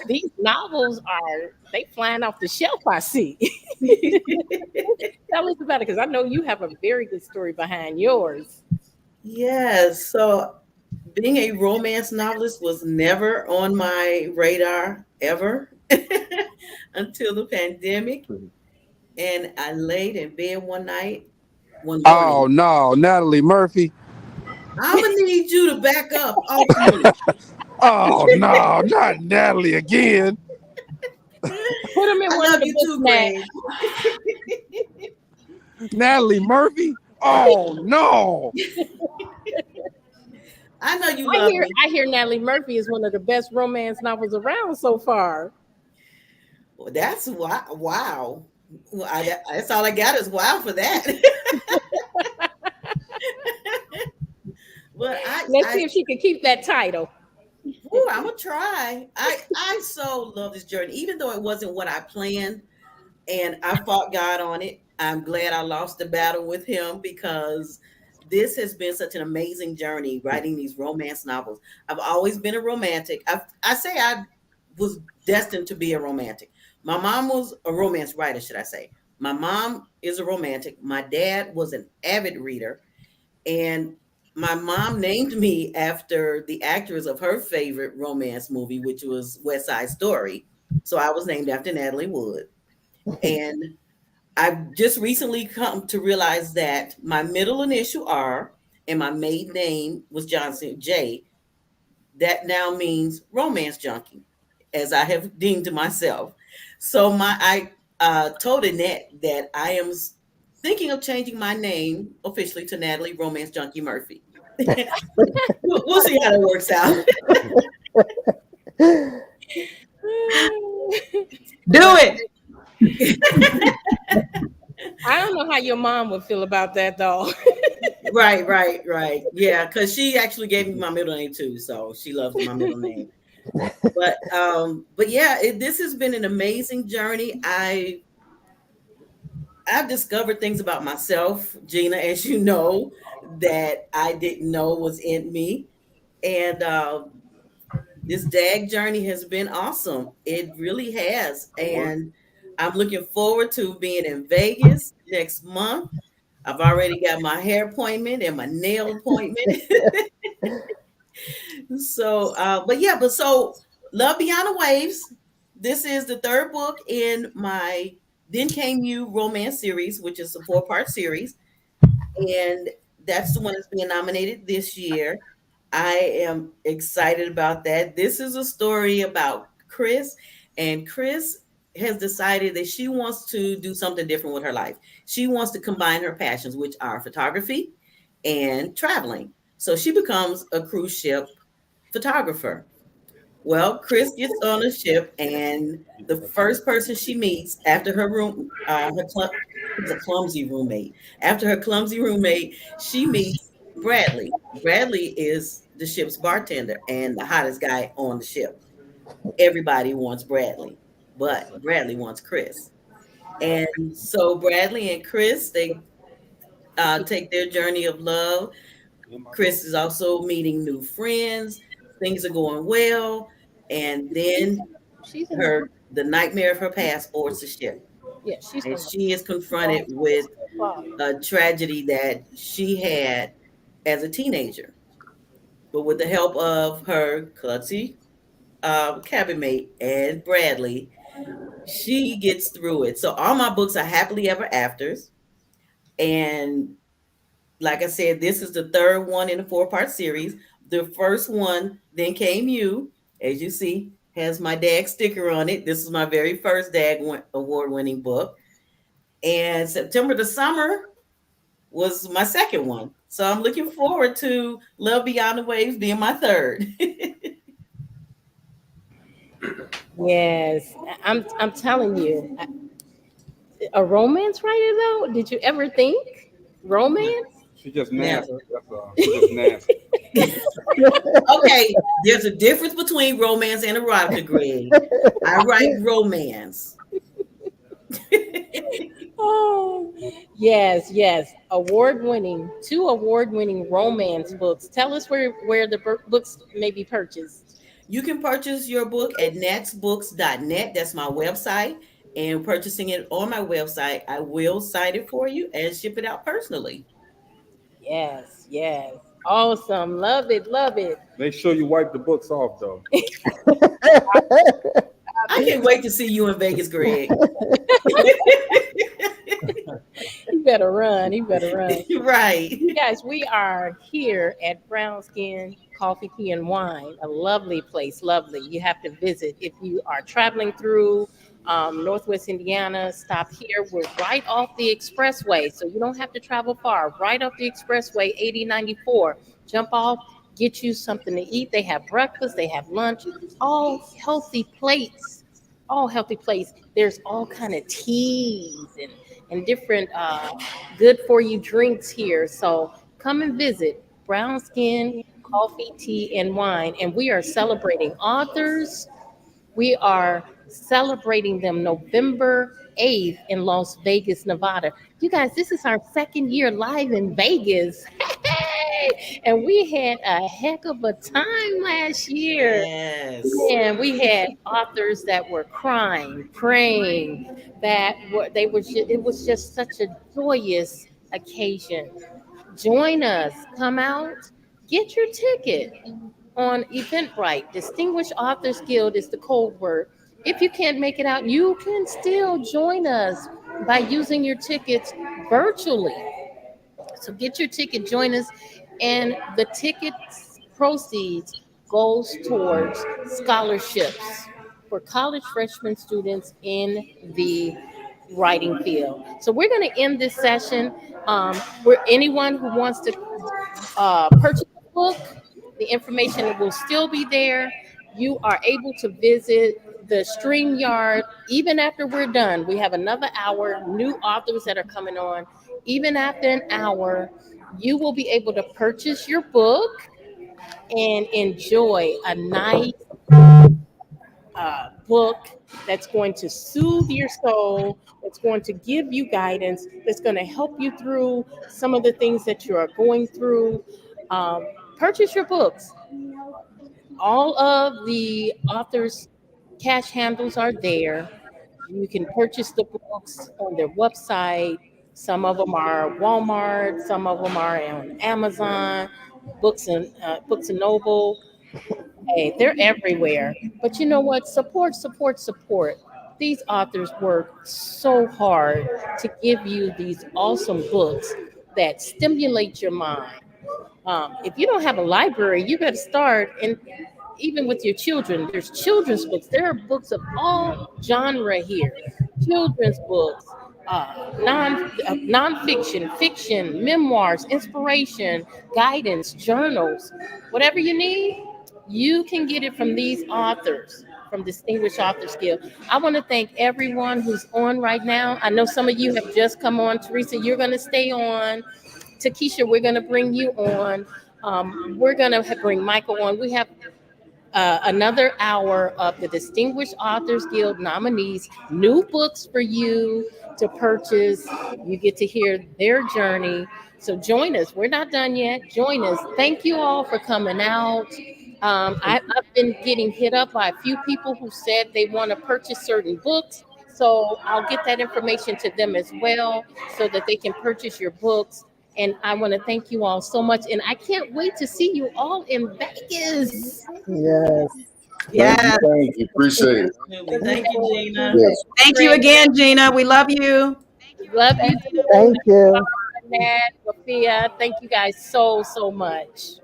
these novels are they flying off the shelf, I see. Tell us about it, because I know you have a very good story behind yours. Yes. So being a romance novelist was never on my radar ever until the pandemic. And I laid in bed one Oh morning. no, Natalie Murphy. I'm gonna need you to back up off mute. Oh no, not Natalie again. Put them in I one of love the you books, too, Nat. Greg. Natalie Murphy. Oh no. I know you love me. I hear Natalie Murphy is one of the best romance novels around so far. Well, that's wow. Well, that's all I got is wow for that. But Let's see if she can keep that title. I'm gonna try. I so love this journey, even though it wasn't what I planned, and I fought God on it. I'm glad I lost the battle with Him because this has been such an amazing journey writing these romance novels. I've always been a romantic. I say I was destined to be a romantic. My mom was a romance writer, should I say? My mom is a romantic. My dad was an avid reader, and my mom named me after the actress of her favorite romance movie, which was West Side Story. So I was named after Natalie Wood. And I've just recently come to realize that my middle initial R and my maiden name was Johnson J. That now means romance junkie, as I have deemed myself. So I told Annette that I am thinking of changing my name officially to Natalie Romance Junkie Murphy. But we'll see how that works out. Do it. I don't know how your mom would feel about that, though. Right. Yeah, because she actually gave me my middle name too, so she loves my middle name. But yeah, this has been an amazing journey. I've discovered things about myself, Gina, as you know, that I didn't know was in me. And this DAG journey has been awesome. It really has. And I'm looking forward to being in Vegas next month. I've already got my hair appointment and my nail appointment. So Love Beyond the Waves. This is the third book in my Then Came You romance series, which is a 4-part series. And that's the one that's being nominated this year. I am excited about that. This is a story about Chris, and Chris has decided that she wants to do something different with her life. She wants to combine her passions, which are photography and traveling. So she becomes a cruise ship photographer. Well, Chris gets on a ship, and the first person she meets after she's a clumsy roommate. After her clumsy roommate, she meets Bradley. Bradley is the ship's bartender and the hottest guy on the ship. Everybody wants Bradley, but Bradley wants Chris. And so Bradley and Chris, they take their journey of love. Chris is also meeting new friends. Things are going well. And then the nightmare of her past boards the ship. Yeah, she's And she is confronted with a tragedy that she had as a teenager. But with the help of her klutzy cabin mate and Bradley, she gets through it. So all my books are happily ever afters. And like I said, this is the third one in a 4-part series. The first one, Then Came You, as you see, has my DAG sticker on it. This is my very first DAG award-winning book. And September to Summer was my second one. So I'm looking forward to Love Beyond the Waves being my third. Yes, I'm telling you, a romance writer though. Did you ever think romance? She just Never. nasty. That's all. She just nasty. Okay, there's a difference between romance and erotica, Greg. I write romance. Oh, yes, yes. Two award-winning romance books. Tell us where the books may be purchased. You can purchase your book at natsbooks.net. That's my website. And purchasing it on my website, I will sign it for you and ship it out personally. Yes, yes. Awesome. Love it, love it. Make sure you wipe the books off, though. I can't wait to see you in Vegas, Greg. You better run. You better run. Right. You guys, we are here at Brown Skin Coffee, Tea, and Wine. A lovely place, lovely. You have to visit if you are traveling through Northwest Indiana. Stop here. We're right off the expressway, so you don't have to travel far. Right off the expressway, 8094. Jump off, get you something to eat. They have breakfast, they have lunch, all healthy plates. All healthy plates. There's all kind of teas and different good for you drinks here. So come and visit Brown Skin Coffee, Tea, and Wine. And we are celebrating authors. We are celebrating them November 8th in Las Vegas, Nevada. You guys, this is our second year live in Vegas. And we had a heck of a time last year. Yes. And we had authors that were crying, praying, it was just such a joyous occasion. Join us, come out, get your ticket on Eventbrite. Distinguished Authors Guild is the code word. If you can't make it out, you can still join us by using your tickets virtually. So get your ticket, join us, and the tickets proceeds goes towards scholarships for college freshman students in the writing field. So we're going to end this session. Where anyone who wants to purchase a book, the information will still be there. You are able to visit the StreamYard even after we're done. We have another hour, new authors that are coming on. Even after an hour, you will be able to purchase your book and enjoy a nice book that's going to soothe your soul, that's going to give you guidance, that's going to help you through some of the things that you are going through. Purchase your books. All of the authors' cash handles are there. You can purchase the books on their website. Some of them are Walmart, some of them are on Amazon, Books and Noble. Hey, they're everywhere. But you know what? Support, support, support. These authors work so hard to give you these awesome books that stimulate your mind. If you don't have a library, you got to start. And even with your children, there's children's books. There are books of all genre here. Children's books, nonfiction, fiction, memoirs, inspiration, guidance, journals, whatever you need, you can get it from these authors, from Distinguished Authors Guild. I want to thank everyone who's on right now. I know some of you have just come on. Teresa, you're going to stay on. Takesha, we're going to bring you on. We're going to bring Michael on. We have another hour of the Distinguished Authors Guild nominees, new books for you to purchase. You get to hear their journey. So join us. We're not done yet. Join us. Thank you all for coming out. I've been getting hit up by a few people who said they want to purchase certain books. So I'll get that information to them as well so that they can purchase your books. And I want to thank you all so much. And I can't wait to see you all in Vegas. Yes. Yeah. Thank you. Appreciate it. Thank you, Gina. Yes. Thank you again, Gina. We love you. Love you too. Thank you. Nat, Sophia. Thank you guys so, so much.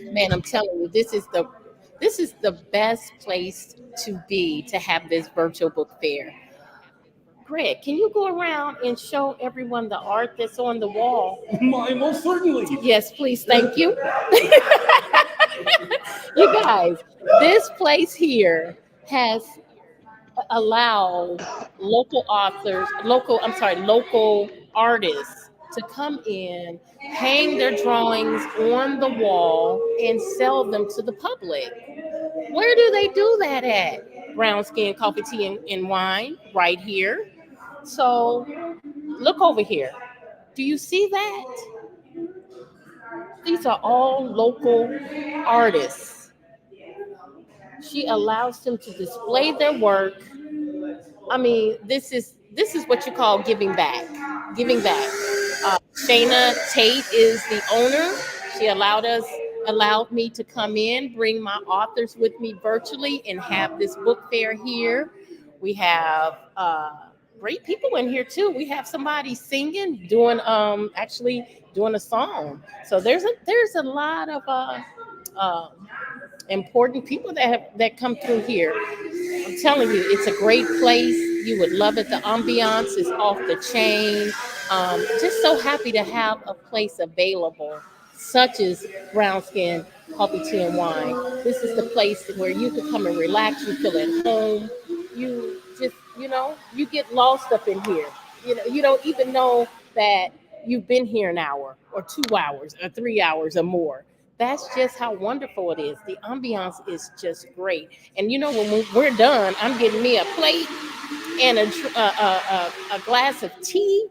Man, I'm telling you, this is the best place to be to have this virtual book fair. Greg, can you go around and show everyone the art that's on the wall? Most certainly. Yes, please. Thank you. You guys, this place here has allowed local artists to come in, hang their drawings on the wall, and sell them to the public. Where do they do that at? Brown Skin Coffee, Tea, and Wine, right here. So look over here. Do you see that? These are all local artists. She allows them to display their work. I mean, this is what you call giving back. Giving back. Shayna Tate is the owner. She allowed me to come in, bring my authors with me virtually, and have this book fair here. We have great people in here too. We have somebody singing, doing actually doing a song. So there's a lot of uh, important people that come through here. I'm telling you, it's a great place. You would love it. The ambiance is off the chain. Just so happy to have a place available, such as Brown Skin Coffee, Tea, and Wine. This is the place where you can come and relax. You feel at home. You just, you get lost up in here. You don't even know that you've been here an hour or 2 hours or 3 hours or more. That's just how wonderful it is. The ambiance is just great. And when we're done, I'm getting me a plate and a glass of tea,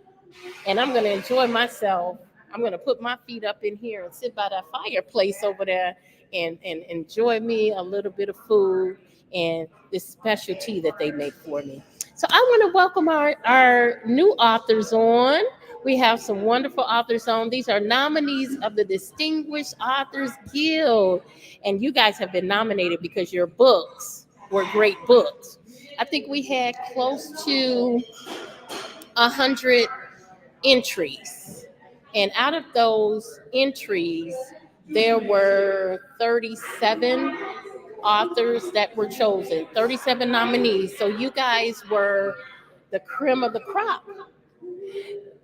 and I'm going to enjoy myself. I'm going to put my feet up in here and sit by that fireplace over there and enjoy me a little bit of food and this special tea that they make for me. So I want to welcome our new authors on. We have some wonderful authors on. These are nominees of the Distinguished Authors Guild. And you guys have been nominated because your books were great books. I think we had close to 100 entries. And out of those entries, there were 37 authors that were chosen, 37 nominees. So you guys were the creme of the crop.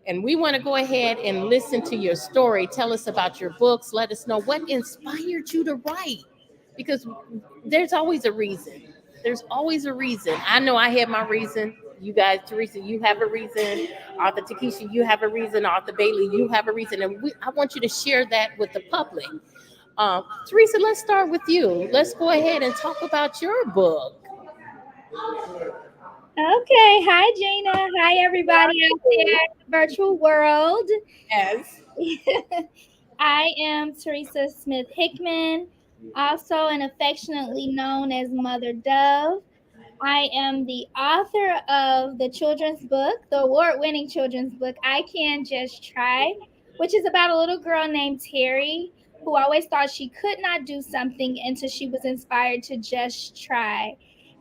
And we want to go ahead and listen to your story. Tell us about your books. Let us know what inspired you to write. Because there's always a reason. There's always a reason. I know I had my reason. You guys, Teresa, you have a reason. Arthur Takesha, you have a reason. Arthur Bailey, you have a reason. And I want you to share that with the public. Teresa, let's start with you. Let's go ahead and talk about your book. Okay. Hi, Gina. Hi, everybody out there in the virtual world. Yes. I am Teresa Smith Hickman, also and affectionately known as Mother Dove. I am the author of the children's book, the award-winning children's book, I Can Just Try, which is about a little girl named Terry who always thought she could not do something until she was inspired to just try.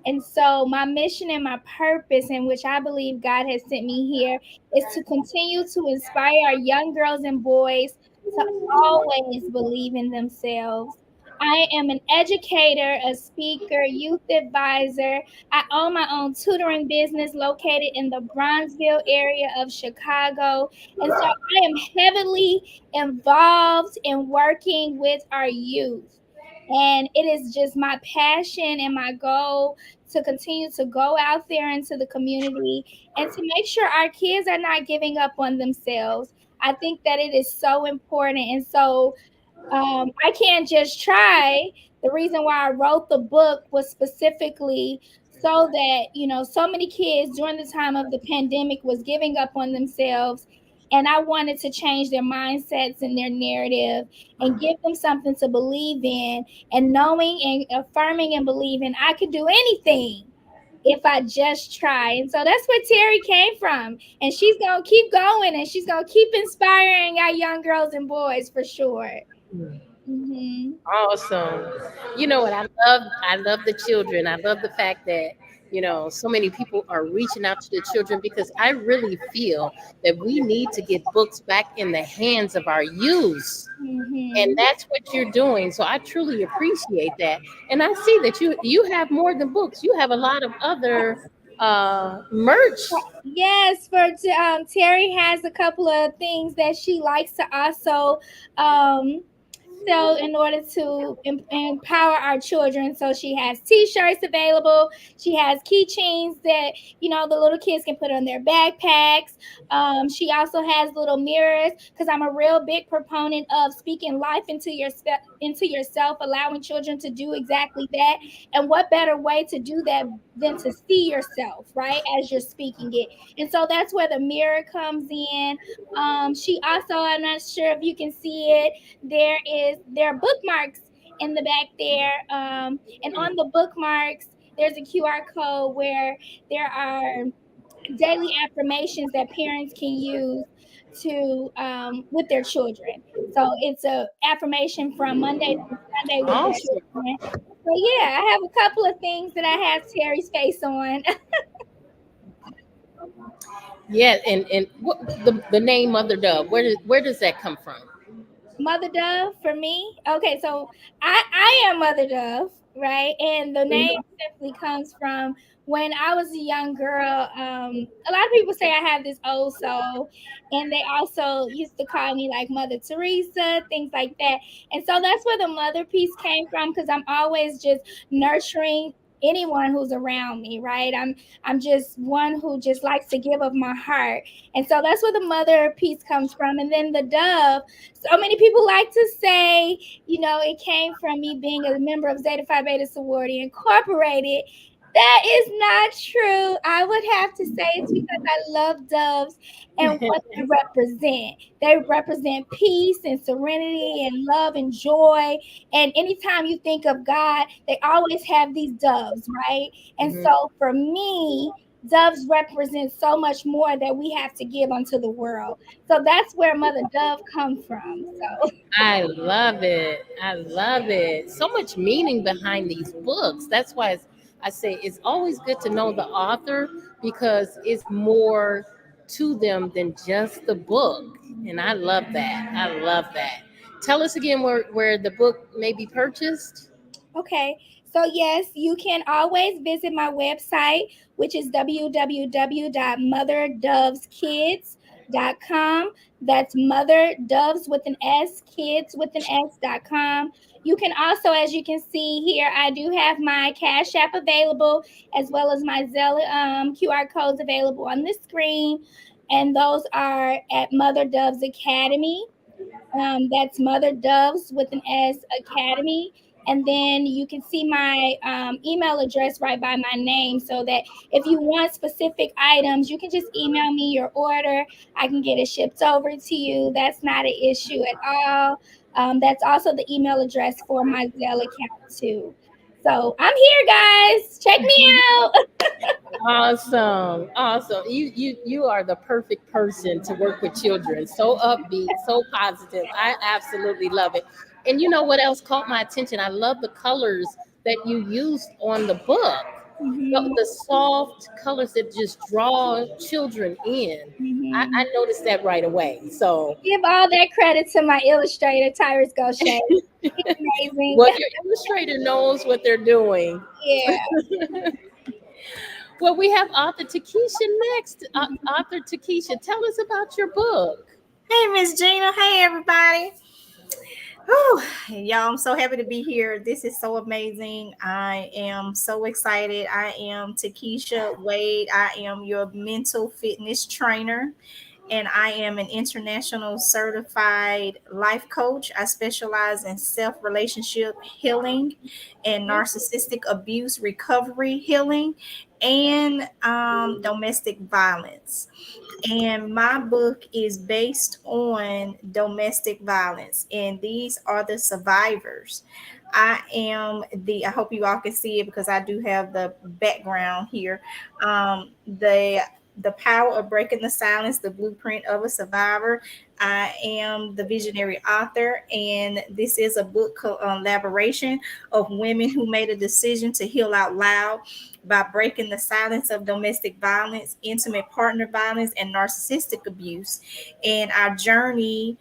And so my mission and my purpose, in which I believe God has sent me here, is to continue to inspire our young girls and boys to always believe in themselves. I am an educator, a speaker, youth advisor. I own my own tutoring business located in the Bronzeville area of Chicago. And so I am heavily involved in working with our youth. And it is just my passion and my goal to continue to go out there into the community and to make sure our kids are not giving up on themselves. I think that it is so important. And so I Can't Just Try. The reason why I wrote the book was specifically so that, so many kids during the time of the pandemic was giving up on themselves. And I wanted to change their mindsets and their narrative and give them something to believe in, and knowing and affirming and believing I could do anything if I just try. And so that's where Terry came from. And she's going to keep going, and she's going to keep inspiring our young girls and boys for sure. Mm-hmm. Awesome. You know what I love the children. I love the fact that so many people are reaching out to the children, because I really feel that we need to get books back in the hands of our youth. Mm-hmm. And that's what you're doing. So I truly appreciate that. And I see that you have more than books. You have a lot of other merch. Yes, Terry has a couple of things that she likes to also sell in order to empower our children. So she has t-shirts available. She has keychains that, you know, the little kids can put on their backpacks. She also has little mirrors, because I'm a real big proponent of speaking life into into yourself, allowing children to do exactly that. And what better way to do that than to see yourself, right, as you're speaking it? And so that's where the mirror comes in. She also, I'm not sure if you can see it, there are bookmarks in the back there. And on the bookmarks, there's a QR code where there are daily affirmations that parents can use to with their children. So it's a affirmation from Monday through Sunday with the Awesome. children. So yeah, I have a couple of things that I have Terry's face on. Yeah, and what the name Mother Dove? Where does that come from? Mother Dove for me. Okay, so I am Mother Dove, right? And the name simply comes from when I was a young girl. A lot of people say I have this old soul, and they also used to call me like Mother Teresa, things like that. And so that's where the mother piece came from, because I'm always just nurturing anyone who's around me, right? I'm just one who just likes to give of my heart. And so that's where the mother piece comes from. And then the dove, so many people like to say, you know, it came from me being a member of Zeta Phi Beta Sorority Incorporated. That is not true. I would have to say it's because I love doves and what they represent. They represent peace and serenity and love and joy. And anytime you think of God, they always have these doves, right? And Mhm. so for me, doves represent so much more that we have to give unto the world. So that's where Mother Dove come from. So I love it. I love it. So much meaning behind these books. That's why I say it's always good to know the author, because it's more to them than just the book. And I love that. I love that. Tell us again where the book may be purchased. okay. So yes, you can always visit my website, which is www.motherdoveskids.com. That's mother doves with an S, kids with an S.com. You can also, as you can see here, I do have my Cash App available, as well as my Zelle QR codes available on the screen. And those are at Mother Doves Academy. That's Mother Doves with an S Academy. And then you can see my email address right by my name, so that if you want specific items, you can just email me your order. I can get it shipped over to you. That's not an issue at all. That's also the email address for my Zelle account, too. So I'm here, guys. Check me out. Awesome. Awesome. You are the perfect person to work with children. So upbeat, so positive. I absolutely love it. And you know what else caught my attention? I love the colors that you used on the book. Mhm, The soft colors that just draw children in. I mhm. noticed that right away. So, Give all that credit to my illustrator, Tyrus Goshay. He's amazing. well, your illustrator knows what they're doing. Yeah. Well, we have author Takesha next. Author Takesha, tell us about your book. Hey, Miss Gina. Hey, everybody. Whew. Y'all, I'm so happy to be here. This is so amazing. I am so excited. I am Takesha Wade. I am your mental fitness trainer, and I am an international certified life coach. I specialize in self relationship healing and narcissistic abuse recovery healing and domestic violence. And my book is based on domestic violence, and these are the survivors. I hope you all can see it because I do have the background here. The power of breaking the silence, the blueprint of a survivor. I am the visionary author, and this is a book collaboration of women who made a decision to heal out loud by breaking the silence of domestic violence, intimate partner violence, and narcissistic abuse. And our journey,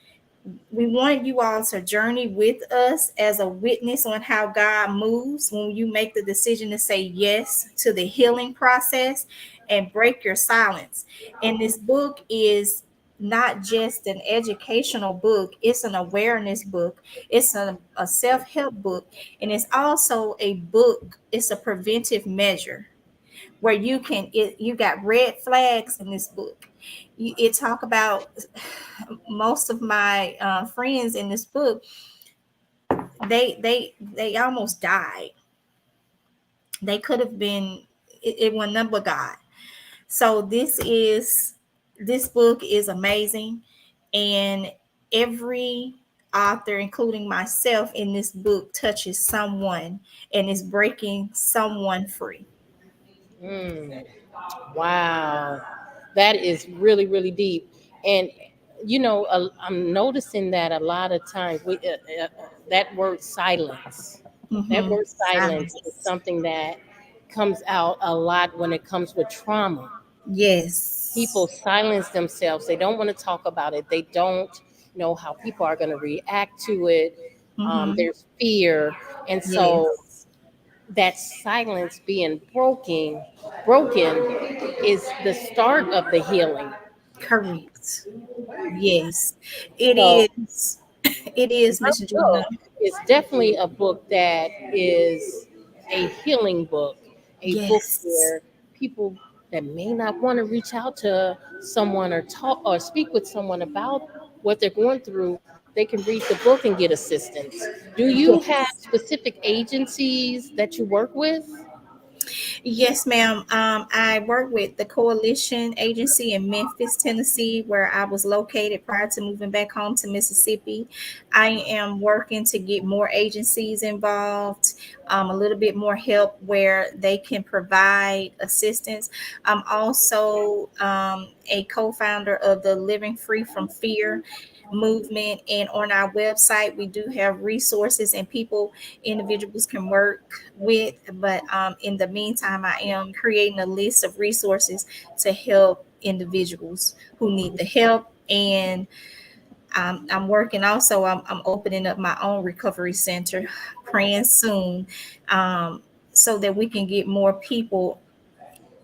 we want you all to journey with us as a witness on how God moves when you make the decision to say yes to the healing process and break your silence. And this book is not just an educational book, it's an awareness book, it's a self-help book, and it's also a book, it's a preventive measure where you got red flags in this book. It talk about most of my friends in this book, they almost died. They could have been, it was number God. So this book is amazing, and every author, including myself, in this book touches someone and is breaking someone free. Mm, wow, that is really really deep. And I'm noticing that a lot of times that word silence, that Mm-hmm. word silence is Silence. something that comes out a lot when it comes with trauma. People Yes. silence themselves. They don't want to talk about it. They don't know how people are going to react to it. Mm-hmm. There's fear, and so Yes. that silence being broken is the start of the healing. Correct. Yes. It So is. It is, her Miss Gina. book is definitely a book that is a healing book, a book Yes. where people that may not want to reach out to someone or talk or speak with someone about what they're going through, they can read the book and get assistance. Do you have Yes. specific agencies that you work with? Yes, ma'am. I work with the Coalition Agency in Memphis, Tennessee, where I was located prior to moving back home to Mississippi. I am working to get more agencies involved, a little bit more help where they can provide assistance. I'm also a co founder of the Living Free from Fear movement, and on our website we do have resources and people individuals can work with. But in the meantime, I am creating a list of resources to help individuals who need the help. And I'm working also, I'm opening up my own recovery center, praying soon, um, so that we can get more people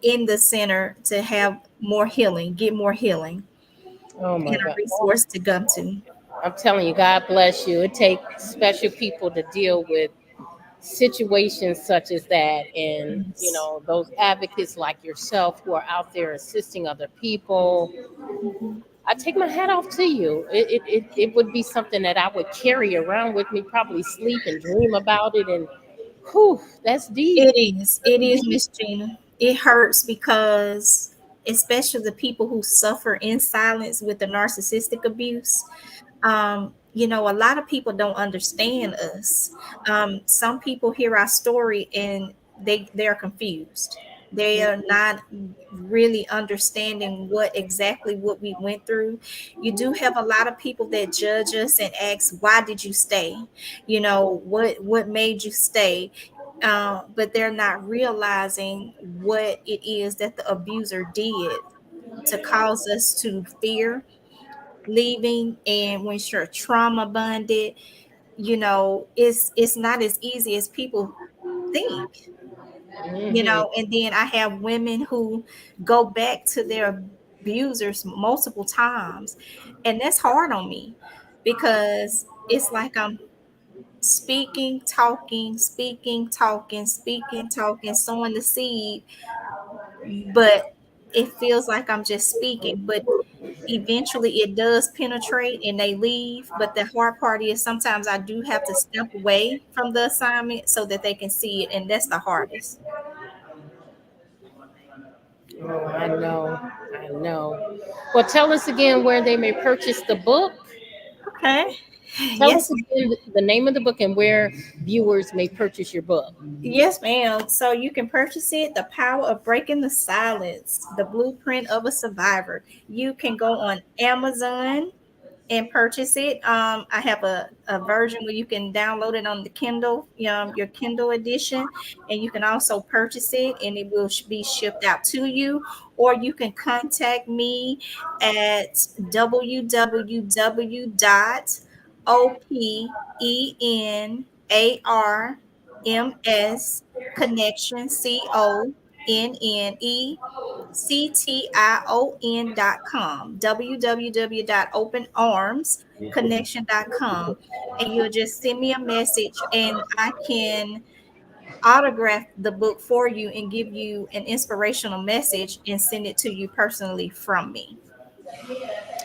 in the center to have more healing, get more healing, Oh and my a God. resource to come to. I'm telling you, God bless you. It takes special people to deal with situations such as that, and Yes. those advocates like yourself who are out there assisting other people. Mhm. I take my hat off to you. It would be something that I would carry around with me, probably sleep and dream about it, and whew, that's deep. It is. It Really is, deep. Miss Gina. It hurts because, especially the people who suffer in silence with the narcissistic abuse, a lot of people don't understand us. Some people hear our story and they're confused. They are not really understanding what we went through. You do have a lot of people that judge us and ask, "Why did you stay? What made you stay?" But they're not realizing what it is that the abuser did to cause us to fear leaving. And when you're trauma bonded, it's not as easy as people think. Hmm. And then I have women who go back to their abusers multiple times, and that's hard on me because it's like I'm speaking, talking, speaking, talking, speaking, talking, sowing the seed, but it feels like I'm just speaking. But eventually it does penetrate and they leave. But the hard part is sometimes I do have to step away from the assignment so that they can see it, and that's the hardest. Oh, I know. I know. Well, tell us again where they may purchase the book. Okay. Tell us Yes, again the name of the book and where viewers may purchase your book. yes, ma'am. So you can purchase it, The Power of Breaking the Silence, The Blueprint of a Survivor. You can go on Amazon and purchase it. I have a version where you can download it on the Kindle, your Kindle edition, and you can also purchase it and it will be shipped out to you. Or you can contact me at www.openarms connection, NNECTION.com, www.openarmsconnection.com. And you'll just send me a message and I can autograph the book for you and give you an inspirational message and send it to you personally from me.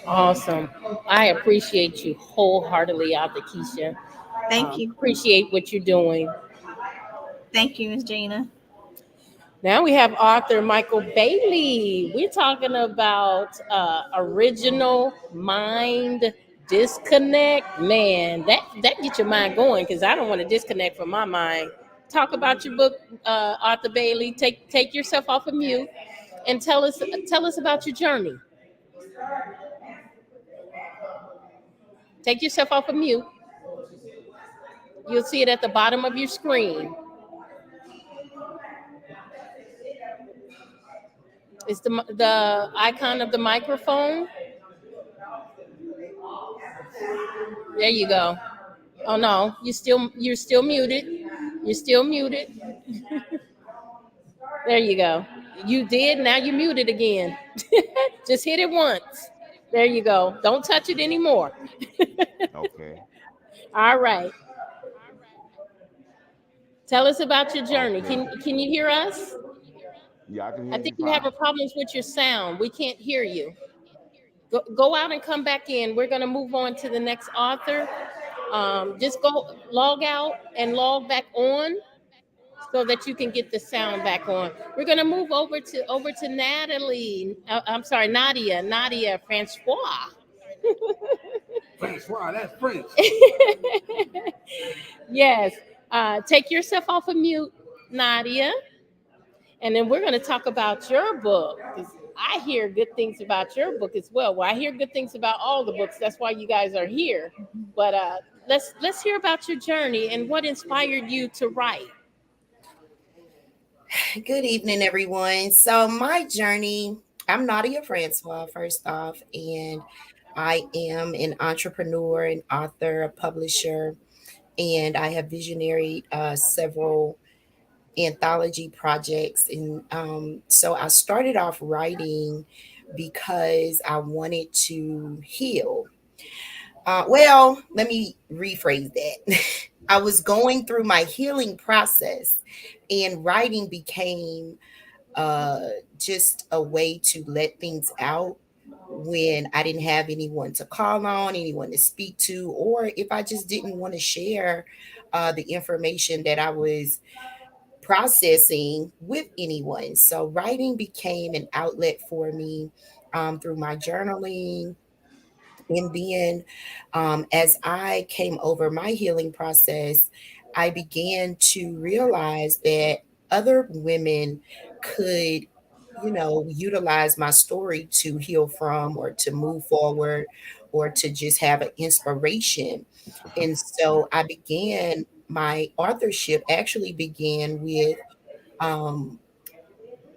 Awesome. I appreciate you wholeheartedly, Author Keisha. Thank you. Appreciate what you're doing. Thank you, Ms. Gina. Now we have author Michael Bailey. We're talking about original mind disconnect. Man, that gets your mind going because I don't want to disconnect from my mind. Talk about your book, Arthur Bailey. Take yourself off of mute and tell us about your journey. Take yourself off of mute. You'll see it at the bottom of your screen. It's the icon of the microphone. There you go. Oh no, you're still muted. You're still muted. There you go. You did. Now you're muted again. Just hit it once. There you go. Don't touch it anymore. Okay. All right. Tell us about your journey. Okay. Can you hear us? Yeah, I can I hear think you you have fine. a problems with your sound. We can't hear you. Go out and come back in. We're gonna move on to the next author. Just go log out and log back on so that you can get the sound back on. We're gonna move over to Natalie. I'm sorry, Nadia Francois. Francois, that's French. Yes. Take yourself off of mute, Nadia, and then we're gonna talk about your book. 'Cause I hear good things about your book as well. Well, I hear good things about all the books. That's why you guys are here. But let's hear about your journey and what inspired you to write. Good evening, everyone. So, my journey, I'm Nadia Francois, first off, and I am an entrepreneur, an author, a publisher, and I have visionary several anthology projects. And so, I started off writing because I wanted to heal. Well, let me rephrase that. I was going through my healing process, and writing became uh, just a way to let things out when I didn't have anyone to call on, anyone to speak to, or if I just didn't want to share the information that I was processing with anyone. So writing became an outlet for me through my journaling, and then, as I came over my healing process, I began to realize that other women could, utilize my story to heal from or to move forward or to just have an inspiration. And so I began my authorship actually began with um,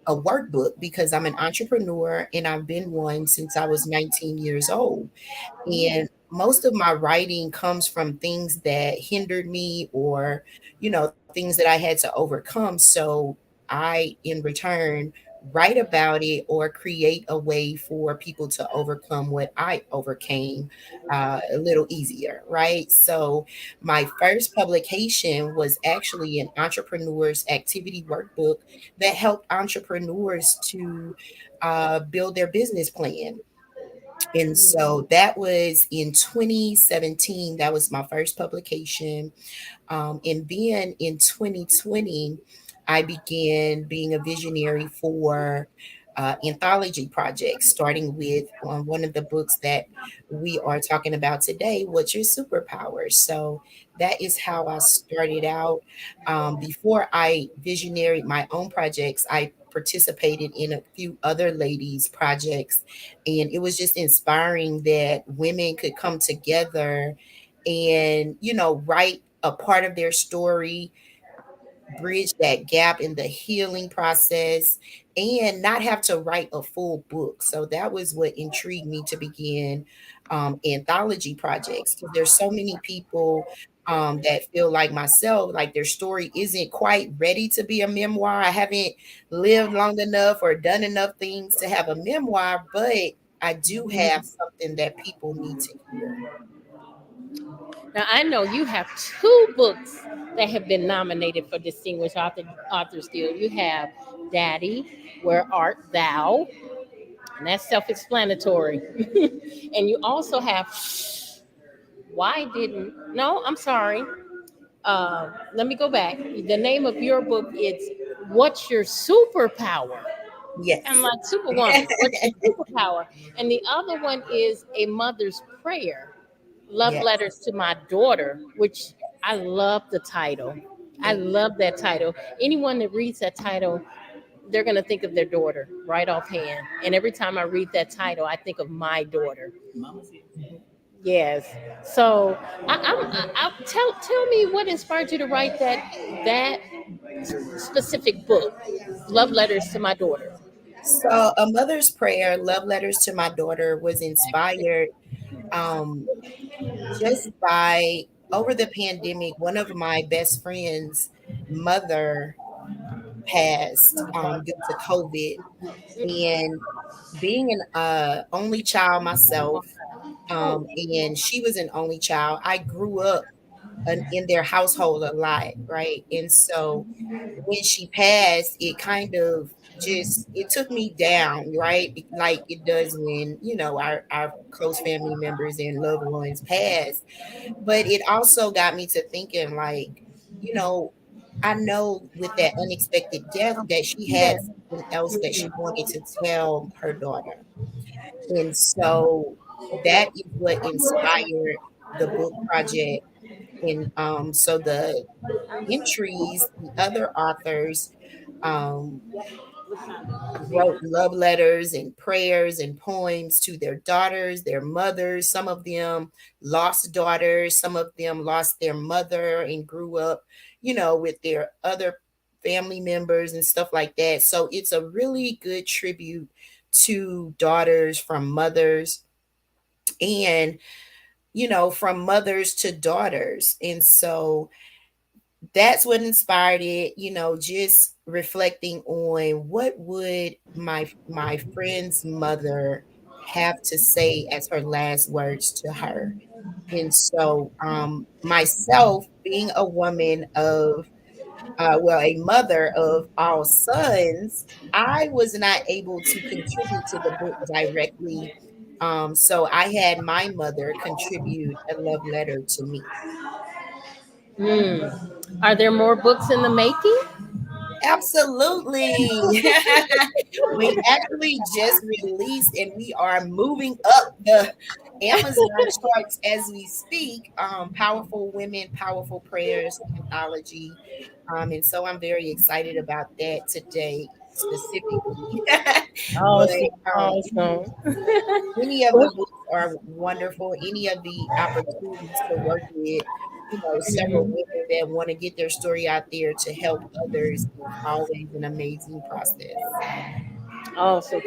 a workbook because I'm an entrepreneur and I've been one since I was 19 years old. And most of my writing comes from things that hindered me or, things that I had to overcome. So I, in return, write about it or create a way for people to overcome what I overcame a little easier, right? So my first publication was actually an entrepreneur's activity workbook that helped entrepreneurs to build their business plan. And so that was in 2017. That was my first publication. And then in 2020, I began being a visionary for anthology projects, starting with one of the books that we are talking about today, What's Your Superpower? So that is how I started out. Before I visionary my own projects, I participated in a few other ladies' projects. And it was just inspiring that women could come together and, write a part of their story, bridge that gap in the healing process, and not have to write a full book. So that was what intrigued me to begin anthology projects because there's so many people that feel like myself, like their story isn't quite ready to be a memoir. I haven't lived long enough or done enough things to have a memoir, but I do have something that people need to hear. Now I know you have two books that have been nominated for Distinguished Authors Guild. You have Daddy, Where Art Thou? And that's self-explanatory. And you also have Why Didn't No, I'm sorry. Let me go back. The name of your book is What's Your Superpower? Kind of Yes. like Superwoman. What's your superpower? And the other one is A Mother's Prayer, Love Yes. Letters to My Daughter, which I love the title. I love that title. Anyone that reads that title, they're going to think of their daughter right offhand. And every time I read that title, I think of my daughter. Yes. So tell me what inspired you to write that specific book, Love Letters to My Daughter. So, A Mother's Prayer, Love Letters to My Daughter, was inspired um, just by over the pandemic. One of my best friends' mother passed due to COVID, and being an only child myself, and she was an only child. I grew up in their household a lot, right? And so when she passed, it kind of just it took me down, right? Like it does when, our close family members and loved ones pass. But it also got me to thinking like, you know, I know with that unexpected death that she had something else that she wanted to tell her daughter. And so that is what inspired the book project. And so the entries, the other authors um, wrote love letters and prayers and poems to their daughters, their mothers. Some of them lost daughters, some of them lost their mother and grew up, with their other family members and stuff like that. So it's a really good tribute to daughters from mothers and, from mothers to daughters. And so that's what inspired it, just reflecting on what would my friend's mother have to say as her last words to her. And so myself being a woman of a mother of all sons, I was not able to contribute to the book directly. So I had my mother contribute a love letter to me. Are there more books in the making? Absolutely. We actually just released and we are moving up the Amazon charts as we speak. Powerful Women, Powerful Prayers anthology. And so I'm very excited about that today specifically. But Awesome, um, awesome. any of the books are wonderful. Any of the opportunities to work with, several women that want to get their story out there to help others is always an amazing process. Awesome.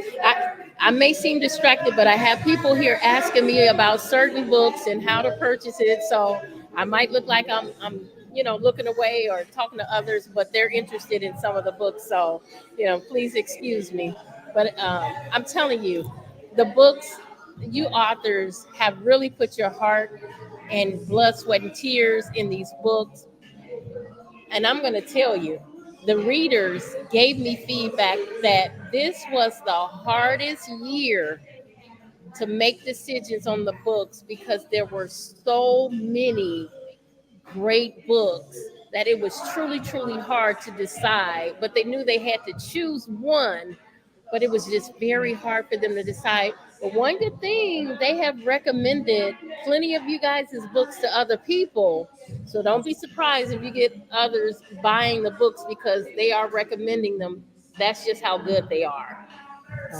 I may seem distracted, but I have people here asking me about certain books and how to purchase it. So I might look like I'm looking away or talking to others, but they're interested in some of the books. So, please excuse me. But I'm telling you, the books, you authors have really put your heart and blood, sweat, and tears in these books. And I'm going to tell you, the readers gave me feedback that this was the hardest year to make decisions on the books because there were so many great books that it was truly, truly hard to decide. But they knew they had to choose one, but it was just very hard for them to decide. But one good thing, they have recommended plenty of you guys' books to other people. So don't be surprised if you get others buying the books because they are recommending them. That's just how good they are.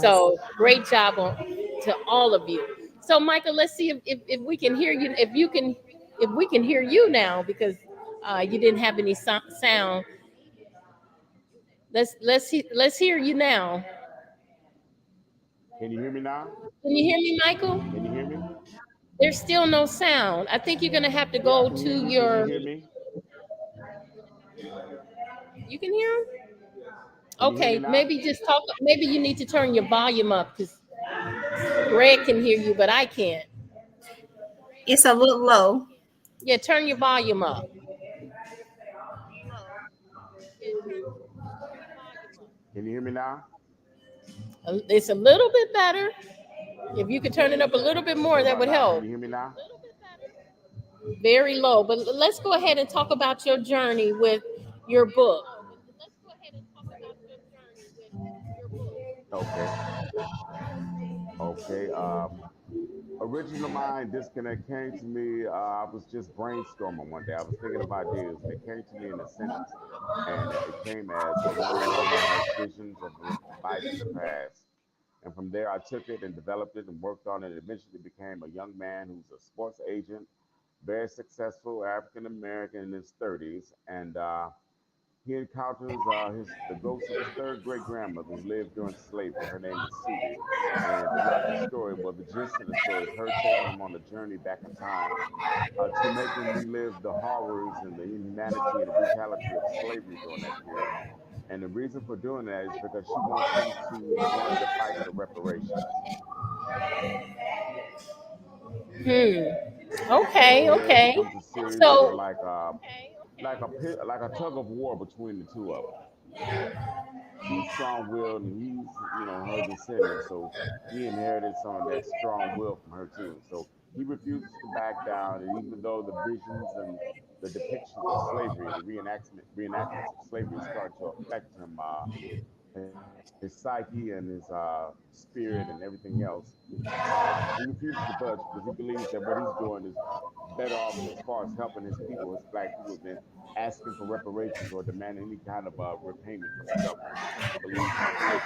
So great job to all of you. So Michael, let's see if we can hear you. If we can hear you now because you didn't have any sound. Let's hear you now. Can you hear me now? Can you hear me, Michael? Can you hear me? There's still no sound. I think you're gonna have to Yeah, I go can hear to you. Can you your. hear me? You can hear him. Can you hear me Okay, now? maybe just talk. Maybe you need to turn your volume up because Greg can hear you, but I can't. It's a little low. Yeah, turn your volume up. Can you hear me now? It's a little bit better. If you could turn it up a little bit more, What that about would now? Can help. you hear me now? Very low, but let's go ahead and talk about your journey with your book. Okay. Okay. Original Mind Disconnect came to me. I was just brainstorming one day. I was thinking of ideas, and it came to me in a sentence. And it came as a young man has visions of life in the past. And from there, I took it and developed it and worked on it. Eventually became a young man who's a sports agent, very successful African American in his 30s. And he encounters the ghost of his third great grandmother who lived during slavery. Her name is Sudi. And throughout the story, well, the gist of the story is her taking him on a journey back in time to make him relive the horrors and the inhumanity and the brutality of slavery during that period. And the reason for doing that is because she wants him to join the fight for reparations. Okay, From there, it okay. becomes a series of So, like a tug of war between the two of them. She's strong-willed, and he's her descendant, so he inherited some of that strong will from her too. So he refuses to back down, and even though the visions and the depictions of slavery, the reenactments of slavery start to affect him, his psyche and his spirit and everything else, he refuses to budge because he believes that what he's doing is better off as far as helping his people, his black people, than asking for reparations or demanding any kind of repayment from the government. He believes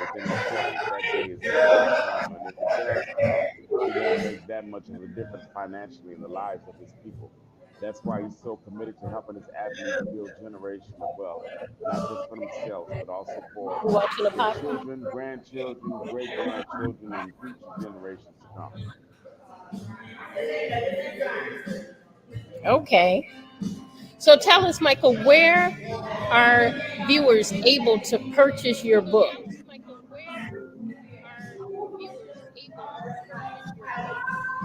within himself that that day is never going to come, and if it does come, it won't make that much of a difference financially in the lives of his people. That's why he's so committed to helping his athletes build generational wealth, not just for themselves, but also for you watching a their pop? children, grandchildren, great grandchildren, and future generations to come. Okay. So tell us, Michael, where are viewers able to purchase your book?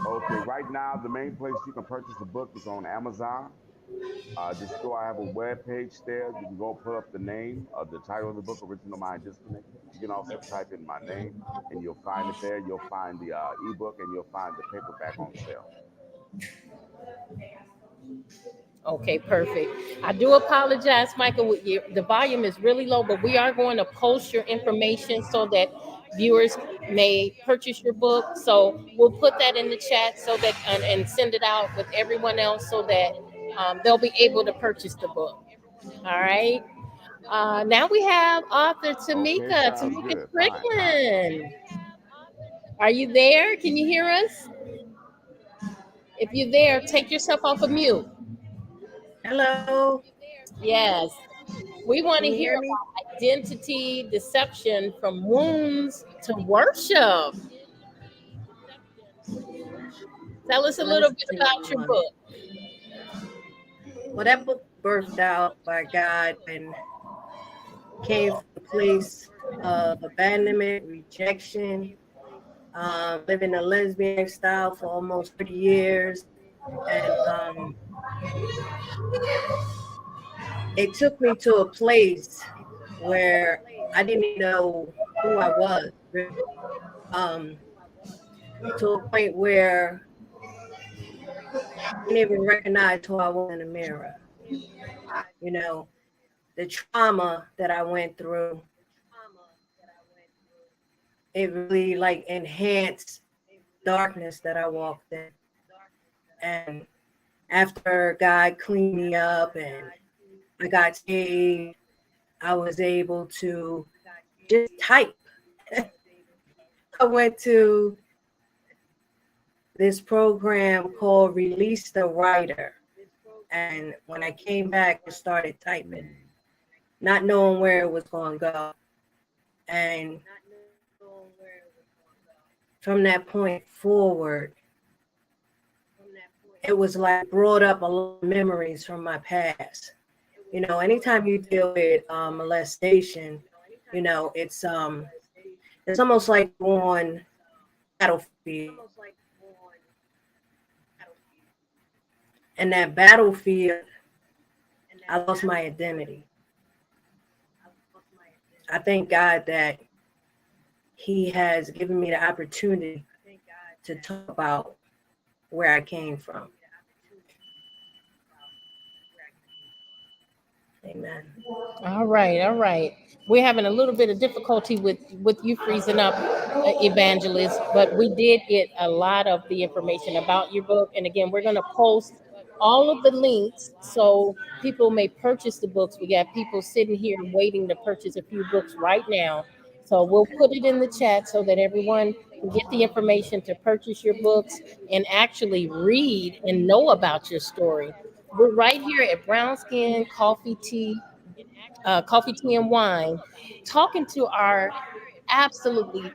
Okay, right now the main place you can purchase the book is on Amazon. Just go. I have a web page there. You can go pull up the name of the title of the book, Original Mind Disconnect. You can also type in my name, and you'll find it there. You'll find the ebook, and you'll find the paperback on sale. Okay, perfect. I do apologize, Michael. The volume is really low, but we are going to post your information so that viewers may purchase your book. So we'll put that in the chat so that and send it out with everyone else so that they'll be able to purchase the book. All right. Now we have author Okay, Tamika, sounds Tamika good. Fine. Strickland. Are you there? Can you hear us? If you're there, take yourself off of mute. Hello, Yes. We want can to you hear hear me? about identity deception from wounds to worship. Tell us a Let me little bit sing about your one. book. Well, that book birthed out by God and came from a place of abandonment, rejection, living a lesbian lifestyle for almost 30 years. And it took me to a place where I didn't even know who I was, really. Um, to a point where I didn't even recognize who I was in the mirror. You know, the trauma that I went through, it really like enhanced darkness that I walked in. And after God cleaned me up and I got saved, I was able to just type. I went to this program called Release the Writer. And when I came back, I started typing, Mm. not knowing where it was going to go. And from that point forward, it was like brought up a lot of memories from my past. Anytime you deal with molestation, it's almost like you're on a battlefield, and that battlefield, I lost my identity. I thank God that He has given me the opportunity to talk about where I came from. Amen. All right, all right. We're having a little bit of difficulty with you freezing up, Evangelist, but we did get a lot of the information about your book. And again, we're going to post all of the links so people may purchase the books. We got people sitting here waiting to purchase a few books right now. So we'll put it in the chat so that everyone can get the information to purchase your books and actually read and know about your story. We're right here at Brown Skin Coffee, Tea, and Wine, talking to our absolutely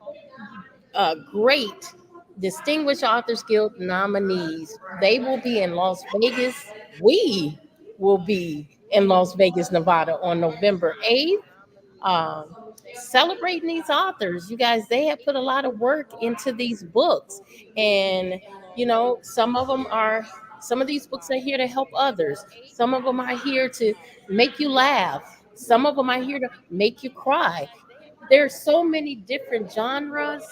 great Distinguished Authors Guild nominees. They will be in Las Vegas. We will be in Las Vegas, Nevada on November 8th. Celebrating these authors. You guys, they have put a lot of work into these books. And, some of these books are here to help others. Some of them are here to make you laugh. Some of them are here to make you cry. There's so many different genres,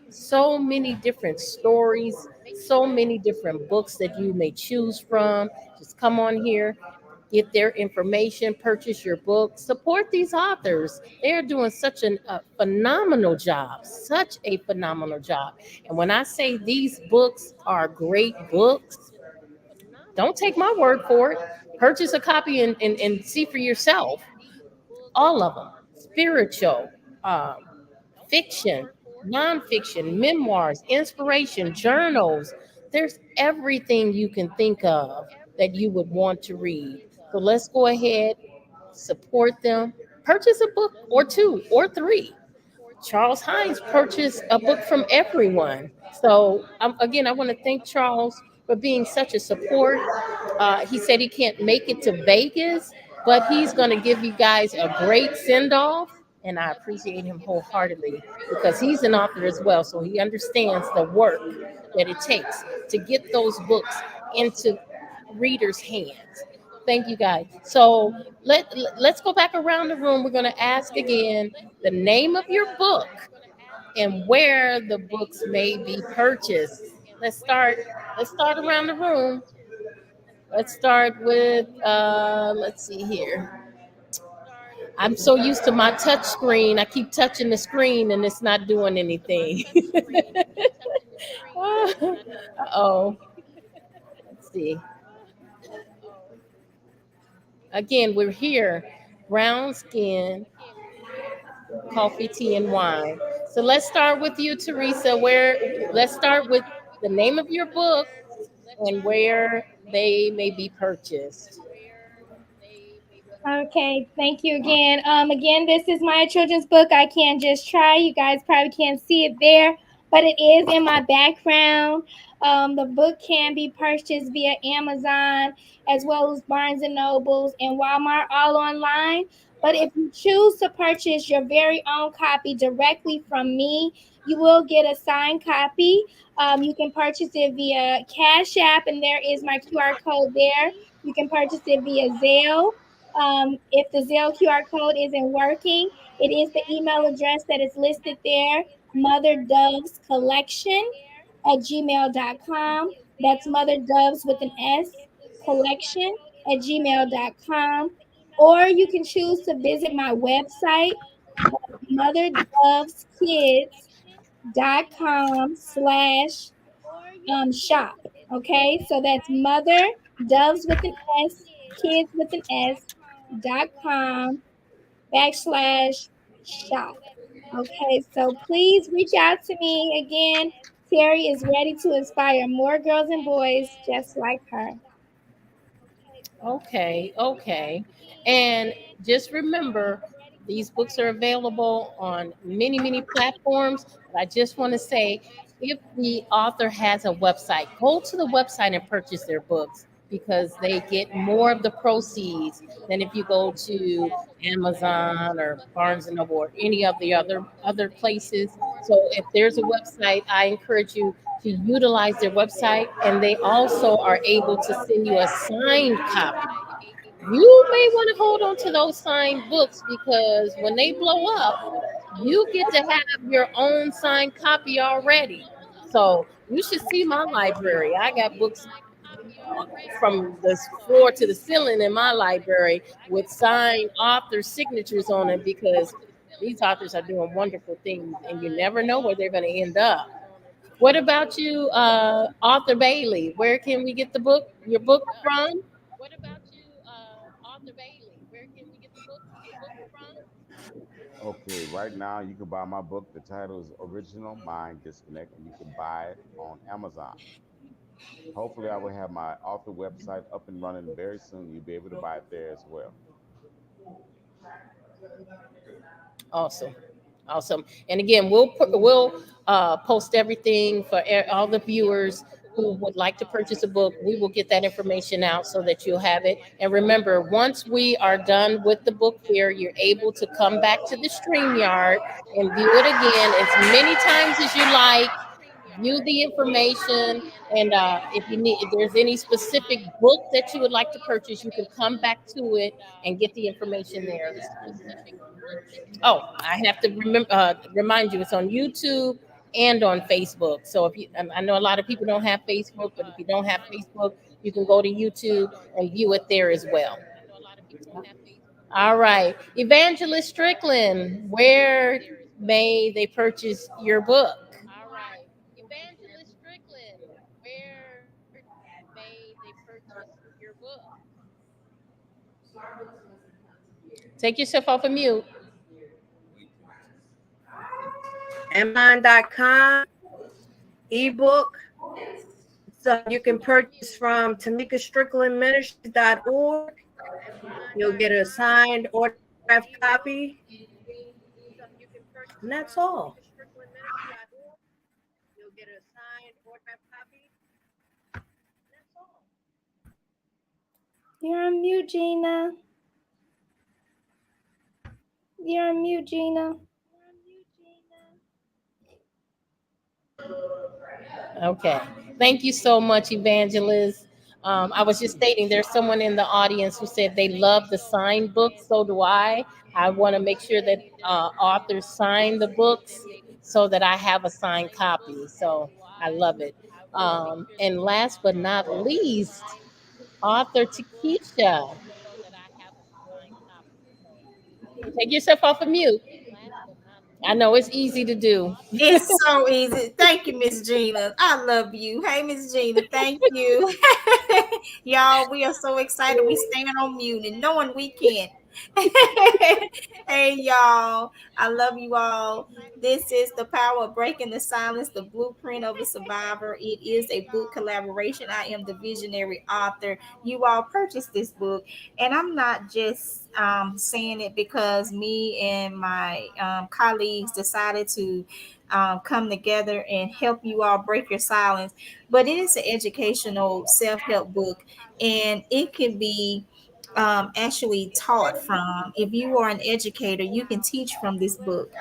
so many different stories, so many different books that you may choose from. Just come on here, get their information, purchase your book, support these authors. They're doing a phenomenal job, such a phenomenal job. And when I say these books are great books, don't take my word for it. Purchase a copy and see for yourself. All of them, spiritual, um, fiction, nonfiction, memoirs, inspiration, journals. There's everything you can think of that you would want to read. So let's go ahead, support them, purchase a book or two or three. Charles Hines purchased a book from everyone. So, again, I want to thank Charles for being such a support. He said he can't make it to Vegas, but he's going to give you guys a great send off. And I appreciate him wholeheartedly because he's an author as well. So he understands the work that it takes to get those books into readers' hands. Thank you guys. So let's go back around the room. We're going to ask again the name of your book and where the books may be purchased. Let's start. Let's start around the room. Let's start with. Let's see here. I'm so used to my touch screen. I keep touching the screen and it's not doing anything. Oh, let's see. Again, we're here. Brown Skin Coffee, Tea, and Wine. So let's start with you, Teresa. Let's start with the name of your book and where they may be purchased. Okay, thank you again. Again, this is my children's book. I Can't Just Try. You guys probably can't see it there, but it is in my background. The book can be purchased via Amazon as well as Barnes and Nobles and Walmart, all online. But if you choose to purchase your very own copy directly from me, you will get a signed copy. You can purchase it via Cash App, and there is my QR code there. You can purchase it via Zelle. If the Zelle QR code isn't working, it is the email address that is listed there, Mother Doves Collection at gmail.com. That's Mother Doves with an S, collection at gmail.com. Or you can choose to visit my website, motherdoveskids.com/shop. Okay, so that's Mother Doves with an S, kids with an S.com/shop. Okay, so please reach out to me again. Terry is ready to inspire more girls and boys just like her. Okay, okay. And just remember, these books are available on many, many platforms. But I just want to say, if the author has a website, go to the website and purchase their books because they get more of the proceeds than if you go to Amazon or Barnes and Noble or any of the other places. So if there's a website, I encourage you to utilize their website, and they also are able to send you a signed copy. You may want to hold on to those signed books because when they blow up, you get to have your own signed copy already. So you should see my library. I got books from the floor to the ceiling in my library with signed author signatures on it because these authors are doing wonderful things and you never know where they're going to end up. What about you, Author Bailey? Where can we get the book, your book from? Okay, right now you can buy my book. The title is Original Mind Disconnect, and you can buy it on Amazon. Hopefully, I will have my author website up and running very soon. You'll be able to buy it there as well. Awesome. Awesome. And again, we'll post everything for all the viewers who would like to purchase a book. We will get that information out so that you'll have it. And remember, once we are done with the book fair, you're able to come back to the StreamYard and view it again as many times as you like. View the information, and if you need, if there's any specific book that you would like to purchase, you can come back to it and get the information there. Oh, I have to remind you, it's on YouTube and on Facebook. So if you, I know a lot of people don't have Facebook, but if you don't have Facebook, you can go to YouTube and view it there as well. All right, Evangelist Strickland, where may they purchase your book? Take yourself off of mute. Amazon.com, ebook. So you can purchase from tamikastricklandministries.org. You'll get a signed autographed copy. And that's all. You're on mute, Gina. You're on mute, Gina. Okay. Thank you so much, Evangelist. I was just stating there's someone in the audience who said they love the signed books. So do I. I want to make sure that authors sign the books so that I have a signed copy. So I love it. And last but not least, author Takesha. Take yourself off of mute. I know it's easy to do. It's so easy. Thank you, Miss Gina. I love you. Hey, Miss Gina. Thank you. Y'all, we are so excited. We stand on mute and knowing we can. Hey, y'all. I love you all. This is The Power of Breaking the Silence, the blueprint of a survivor. It is a book collaboration. I am the visionary author. You all purchased this book, and I'm not just saying it because me and my colleagues decided to come together and help you all break your silence, but it is an educational self-help book, and it can be actually taught from. If you are an educator, you can teach from this book.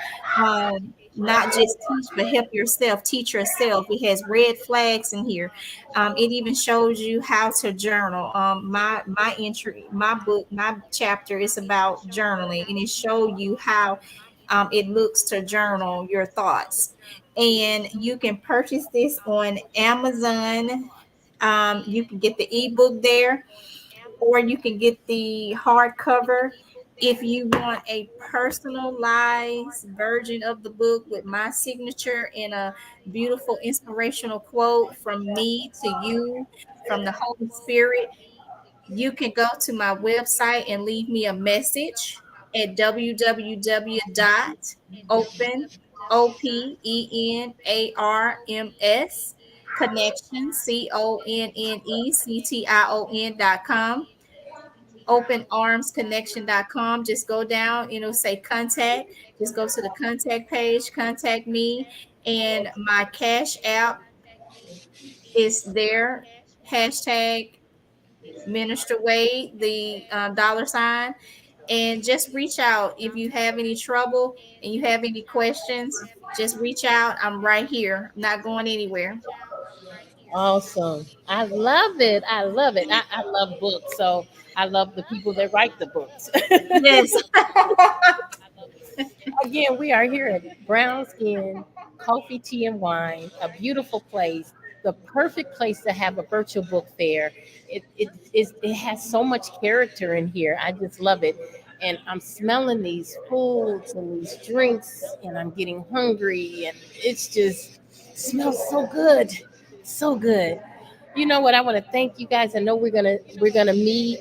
Not just teach, but help yourself, teach yourself. It has red flags in here. It even shows you how to journal. My entry, my book, my chapter is about journaling, and it shows you how it looks to journal your thoughts. And you can purchase this on Amazon. You can get the ebook there, or you can get the hardcover. If you want a personalized version of the book with my signature and a beautiful inspirational quote from me to you, from the Holy Spirit, you can go to my website and leave me a message at www.openarms connection connectionconnection.com, openarmsconnection.com. Just go down, say contact. Just go to the contact page, contact me, And my Cash App is there. Hashtag Minister Wade, the dollar sign. And just reach out if you have any trouble and you have any questions. Just reach out. I'm right here. I'm not going anywhere. Awesome. I love it. I love it. I love books. So I love the people that write the books. Yes. Again, we are here at Brown Skin Coffee, Tea, and Wine, a beautiful place, the perfect place to have a virtual book fair. It has so much character in here. I just love it. And I'm smelling these foods and these drinks, and I'm getting hungry, and it's just smells so good. So good. You know what? I want to thank you guys. I know we're gonna meet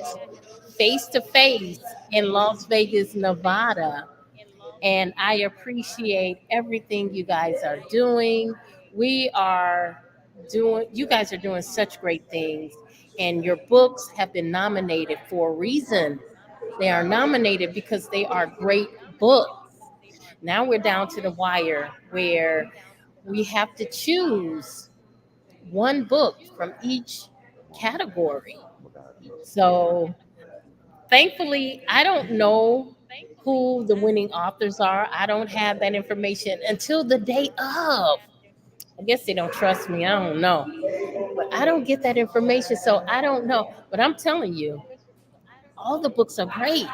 face to face in Las Vegas, Nevada, and I appreciate everything you guys are doing. We are you guys are doing such great things, and your books have been nominated for a reason. They are nominated because they are great books. Now we're down to the wire where we have to choose one book from each category. So thankfully, I don't know who the winning authors are. I don't have that information until the day of. I guess they don't trust me. I don't know. But I don't get that information, so I don't know. But I'm telling you, all the books are great.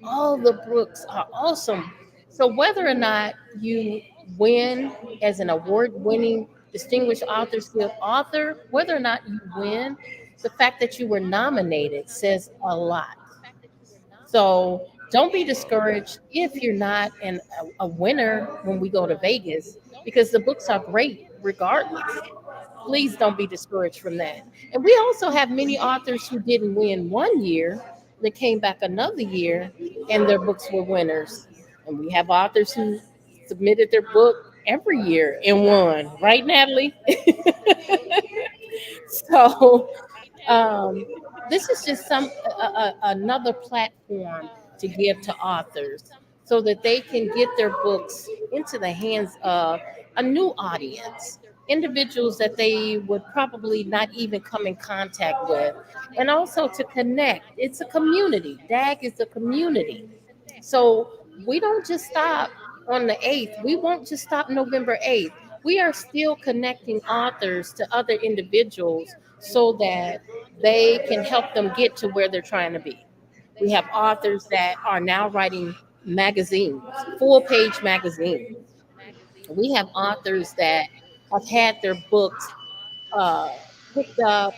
All the books are awesome. So whether or not you win as an award-winning Distinguished Authors Guild author, whether or not you win, the fact that you were nominated says a lot. So don't be discouraged if you're not a winner when we go to Vegas, because the books are great regardless. Please don't be discouraged from that. And we also have many authors who didn't win one year that came back another year and their books were winners. And we have authors who submitted their book every year and won, right, Natalie? So um, this is just another platform to give to authors so that they can get their books into the hands of a new audience, individuals that they would probably not even come in contact with, and also to connect. It's a community. DAG is a community. So we don't just stop on the 8th. We won't just stop November 8th. We are still connecting authors to other individuals so that they can help them get to where they're trying to be. We have authors that are now writing magazines, full page magazines. We have authors that have had their books uh, picked up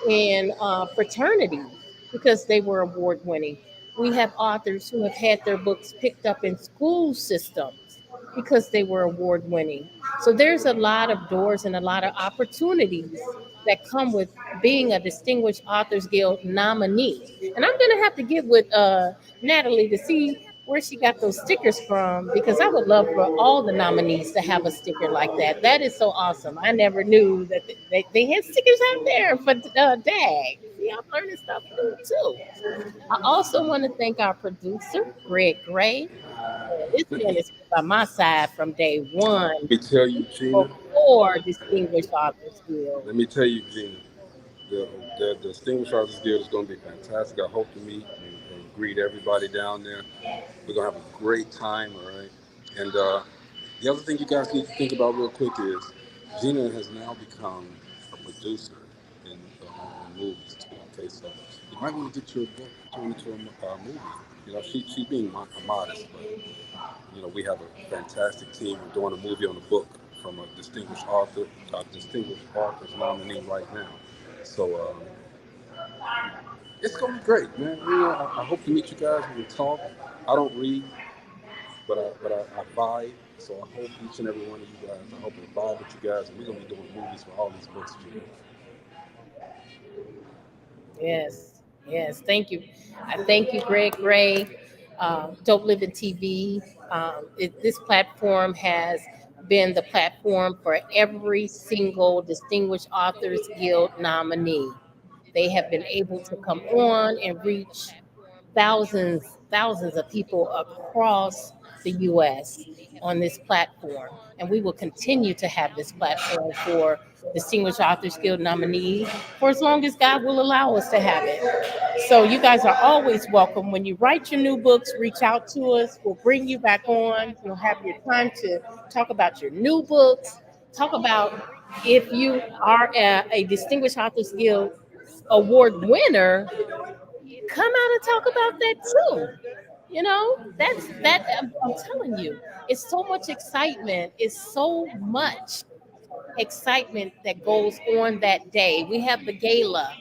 in fraternities because they were award winning. We have authors who have had their books picked up in school systems because they were award winning. So there's a lot of doors and a lot of opportunities that come with being a Distinguished Authors Guild nominee. And I'm going to have to get with Natalie to see where she got those stickers from, because I would love for all the nominees to have a sticker like that. That is so awesome. I never knew that they had stickers out there for DAG. See, I'm learning stuff new too. I also want to thank our producer, Greg Gray. This man has been by my side from day one Let me tell you, Gina. before Distinguished Authors Guild. Let me tell you, Gina. The Distinguished Artists Guild is going to be fantastic. I hope to meet and greet everybody down there. We're going to have a great time, all right? And the other thing you guys need to think about real quick is Gina has now become a producer in on movies too. Okay, so you might want to get your book turned into a movie. You know, she being modest, but you know we have a fantastic team. We're doing a movie on the book from a distinguished authors nominee right now. So it's gonna be great, man. You know, I hope to meet you guys. We can talk. I don't read, but I vibe. So I hope each and every one of you guys, I hope I vibe with you guys, and we're gonna be doing movies for all these books, Gina. Yes, yes. Thank you. I thank you, Greg Gray, Dope Living TV. This platform has been the platform for every single Distinguished Authors Guild nominee. They have been able to come on and reach thousands of people across the US on this platform. And we will continue to have this platform for Distinguished Authors Guild nominees for as long as God will allow us to have it. So you guys are always welcome. When you write your new books, reach out to us. We'll bring you back on. You'll have your time to talk about your new books. Talk about if you are a Distinguished Authors Guild award winner, come out and talk about that too. You know, that's that I'm telling you, it's so much excitement. It's so much excitement that goes on that day. We have the gala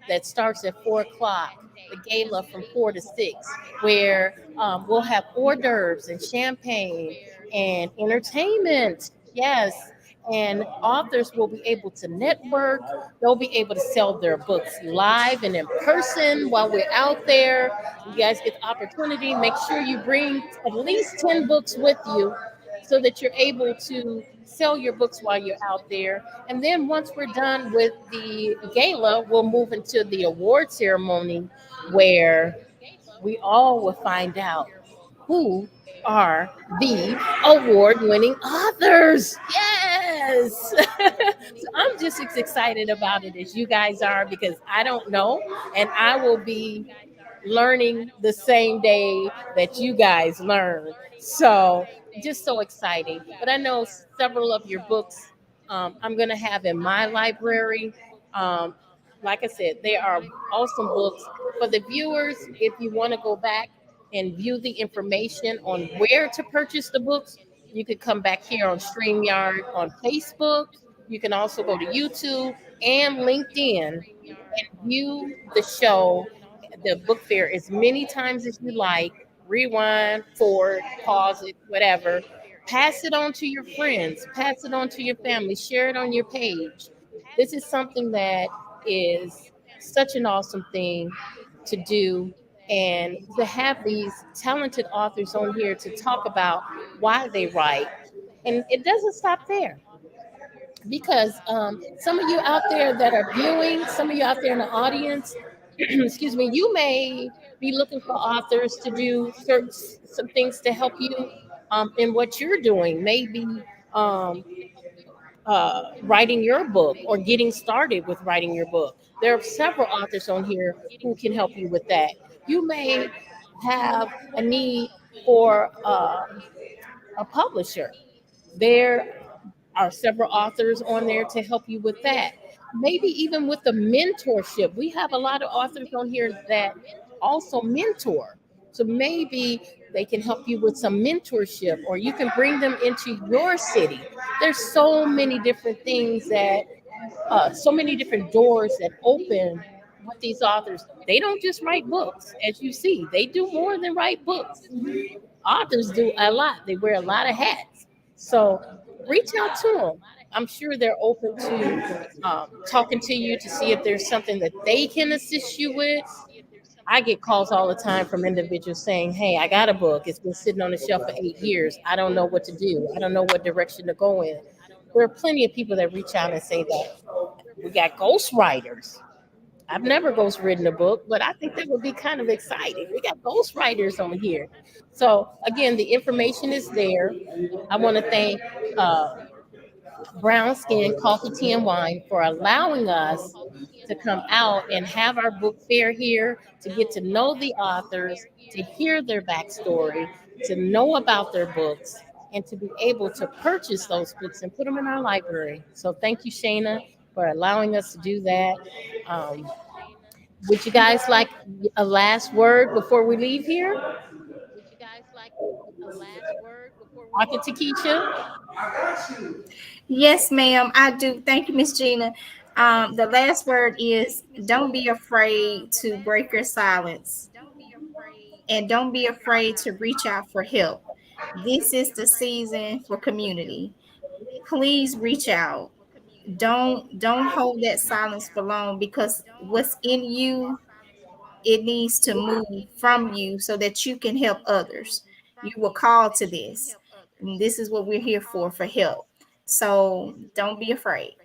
that starts at 4 o'clock, the gala from 4 to 6, where we'll have hors d'oeuvres and champagne and entertainment. Yes. And authors will be able to network. They'll be able to sell their books live and in person while we're out there. You guys get the opportunity. Make sure you bring at least 10 books with you so that you're able to sell your books while you're out there. And then once we're done with the gala, we'll move into the award ceremony where we all will find out who are the award winning authors. Yes. So I'm just as excited about it as you guys are because I don't know. And I will be learning the same day that you guys learn. So just so exciting. But I know several of your books I'm going to have in my library. Um, like I said, they are awesome books. For the viewers, if you want to go back and view the information on where to purchase the books, you could come back here on StreamYard on Facebook. You can also go to YouTube and LinkedIn and view the show, the book fair, as many times as you like. Rewind, forward, pause it, whatever. Pass it on to your friends, pass it on to your family, share it on your page. This is something that is such an awesome thing to do, and to have these talented authors on here to talk about why they write. And it doesn't stop there because some of you out there that are viewing, some of you out there in the audience, excuse me, you may be looking for authors to do certain some things to help you in what you're doing. Maybe um, writing your book or getting started with writing your book. There are several authors on here who can help you with that. You may have a need for a publisher. There are several authors on there to help you with that. Maybe even with the mentorship. We have a lot of authors on here that also mentor. So maybe they can help you with some mentorship or you can bring them into your city. There's so many different things that, so many different doors that open with these authors. They don't just write books, as you see, they do more than write books. Authors do a lot. They wear a lot of hats. So reach out to them. I'm sure they're open to talking to you to see if there's something that they can assist you with. I get calls all the time from individuals saying, "Hey, I got a book. It's been sitting on the shelf for 8 years. I don't know what to do. I don't know what direction to go in." There are plenty of people that reach out and say that. We got ghostwriters. I've never ghostwritten a book, but I think that would be kind of exciting. We got ghostwriters on here. So again, the information is there. I want to thank uh, Brown Skin Coffee, Tea, and Wine for allowing us to come out and have our book fair here to get to know the authors, to hear their backstory, to know about their books, and to be able to purchase those books and put them in our library. So thank you, Shayna, for allowing us to do that. Um, would you guys like a last word before we leave here? Dr. Takesha? Yes, ma'am, I do. Thank you, Miss Gina. The last word is don't be afraid to break your silence and don't be afraid to reach out for help. This is the season for community. Please reach out. Don't hold that silence for long because what's in you, it needs to move from you so that you can help others. You were called to this. And this is what we're here for help. So don't be afraid.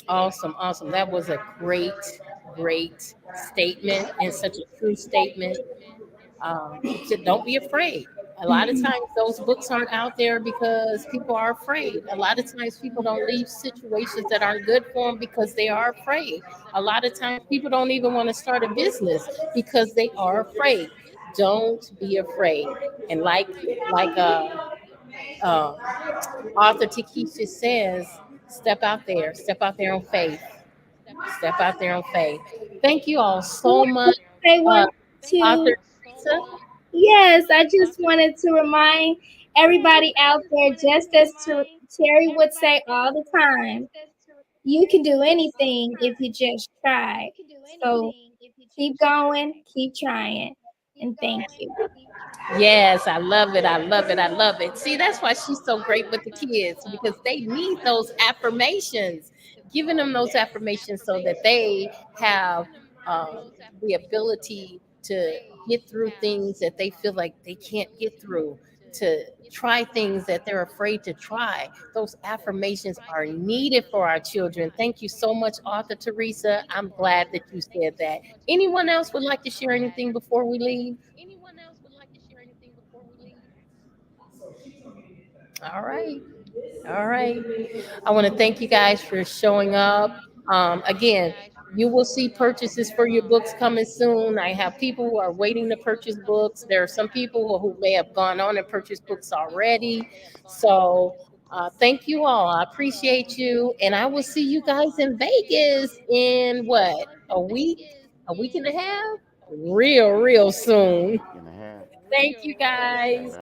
Awesome, awesome. That was a great, great statement and such a true statement. Don't be afraid. A lot of times those books aren't out there because people are afraid. A lot of times people don't leave situations that aren't good for them because they are afraid. A lot of times people don't even want to start a business because they are afraid. Don't be afraid. And uh, author Takesha says, step out there on faith, step out there on faith. Thank you all so much, Say uh, one, two. author Teresa. Yes, I just wanted to remind everybody out there, just as Terry would say all the time, you can do anything if you just try. So keep going, keep trying, and thank you. Yes, I love it. I love it. I love it. See, that's why she's so great with the kids because they need those affirmations, giving them those affirmations so that they have the ability to get through things that they feel like they can't get through, to try things that they're afraid to try. Those affirmations are needed for our children. Thank you so much, author Teresa. I'm glad that you said that. Anyone else would like to share anything before we leave? All right. All right. I want to thank you guys for showing up. Again, you will see purchases for your books coming soon. I have people who are waiting to purchase books. There are some people who may have gone on and purchased books already. So, thank you all. I appreciate you. And I will see you guys in Vegas in what? A week? A week and a half? Real, real soon. And a half. Thank you guys.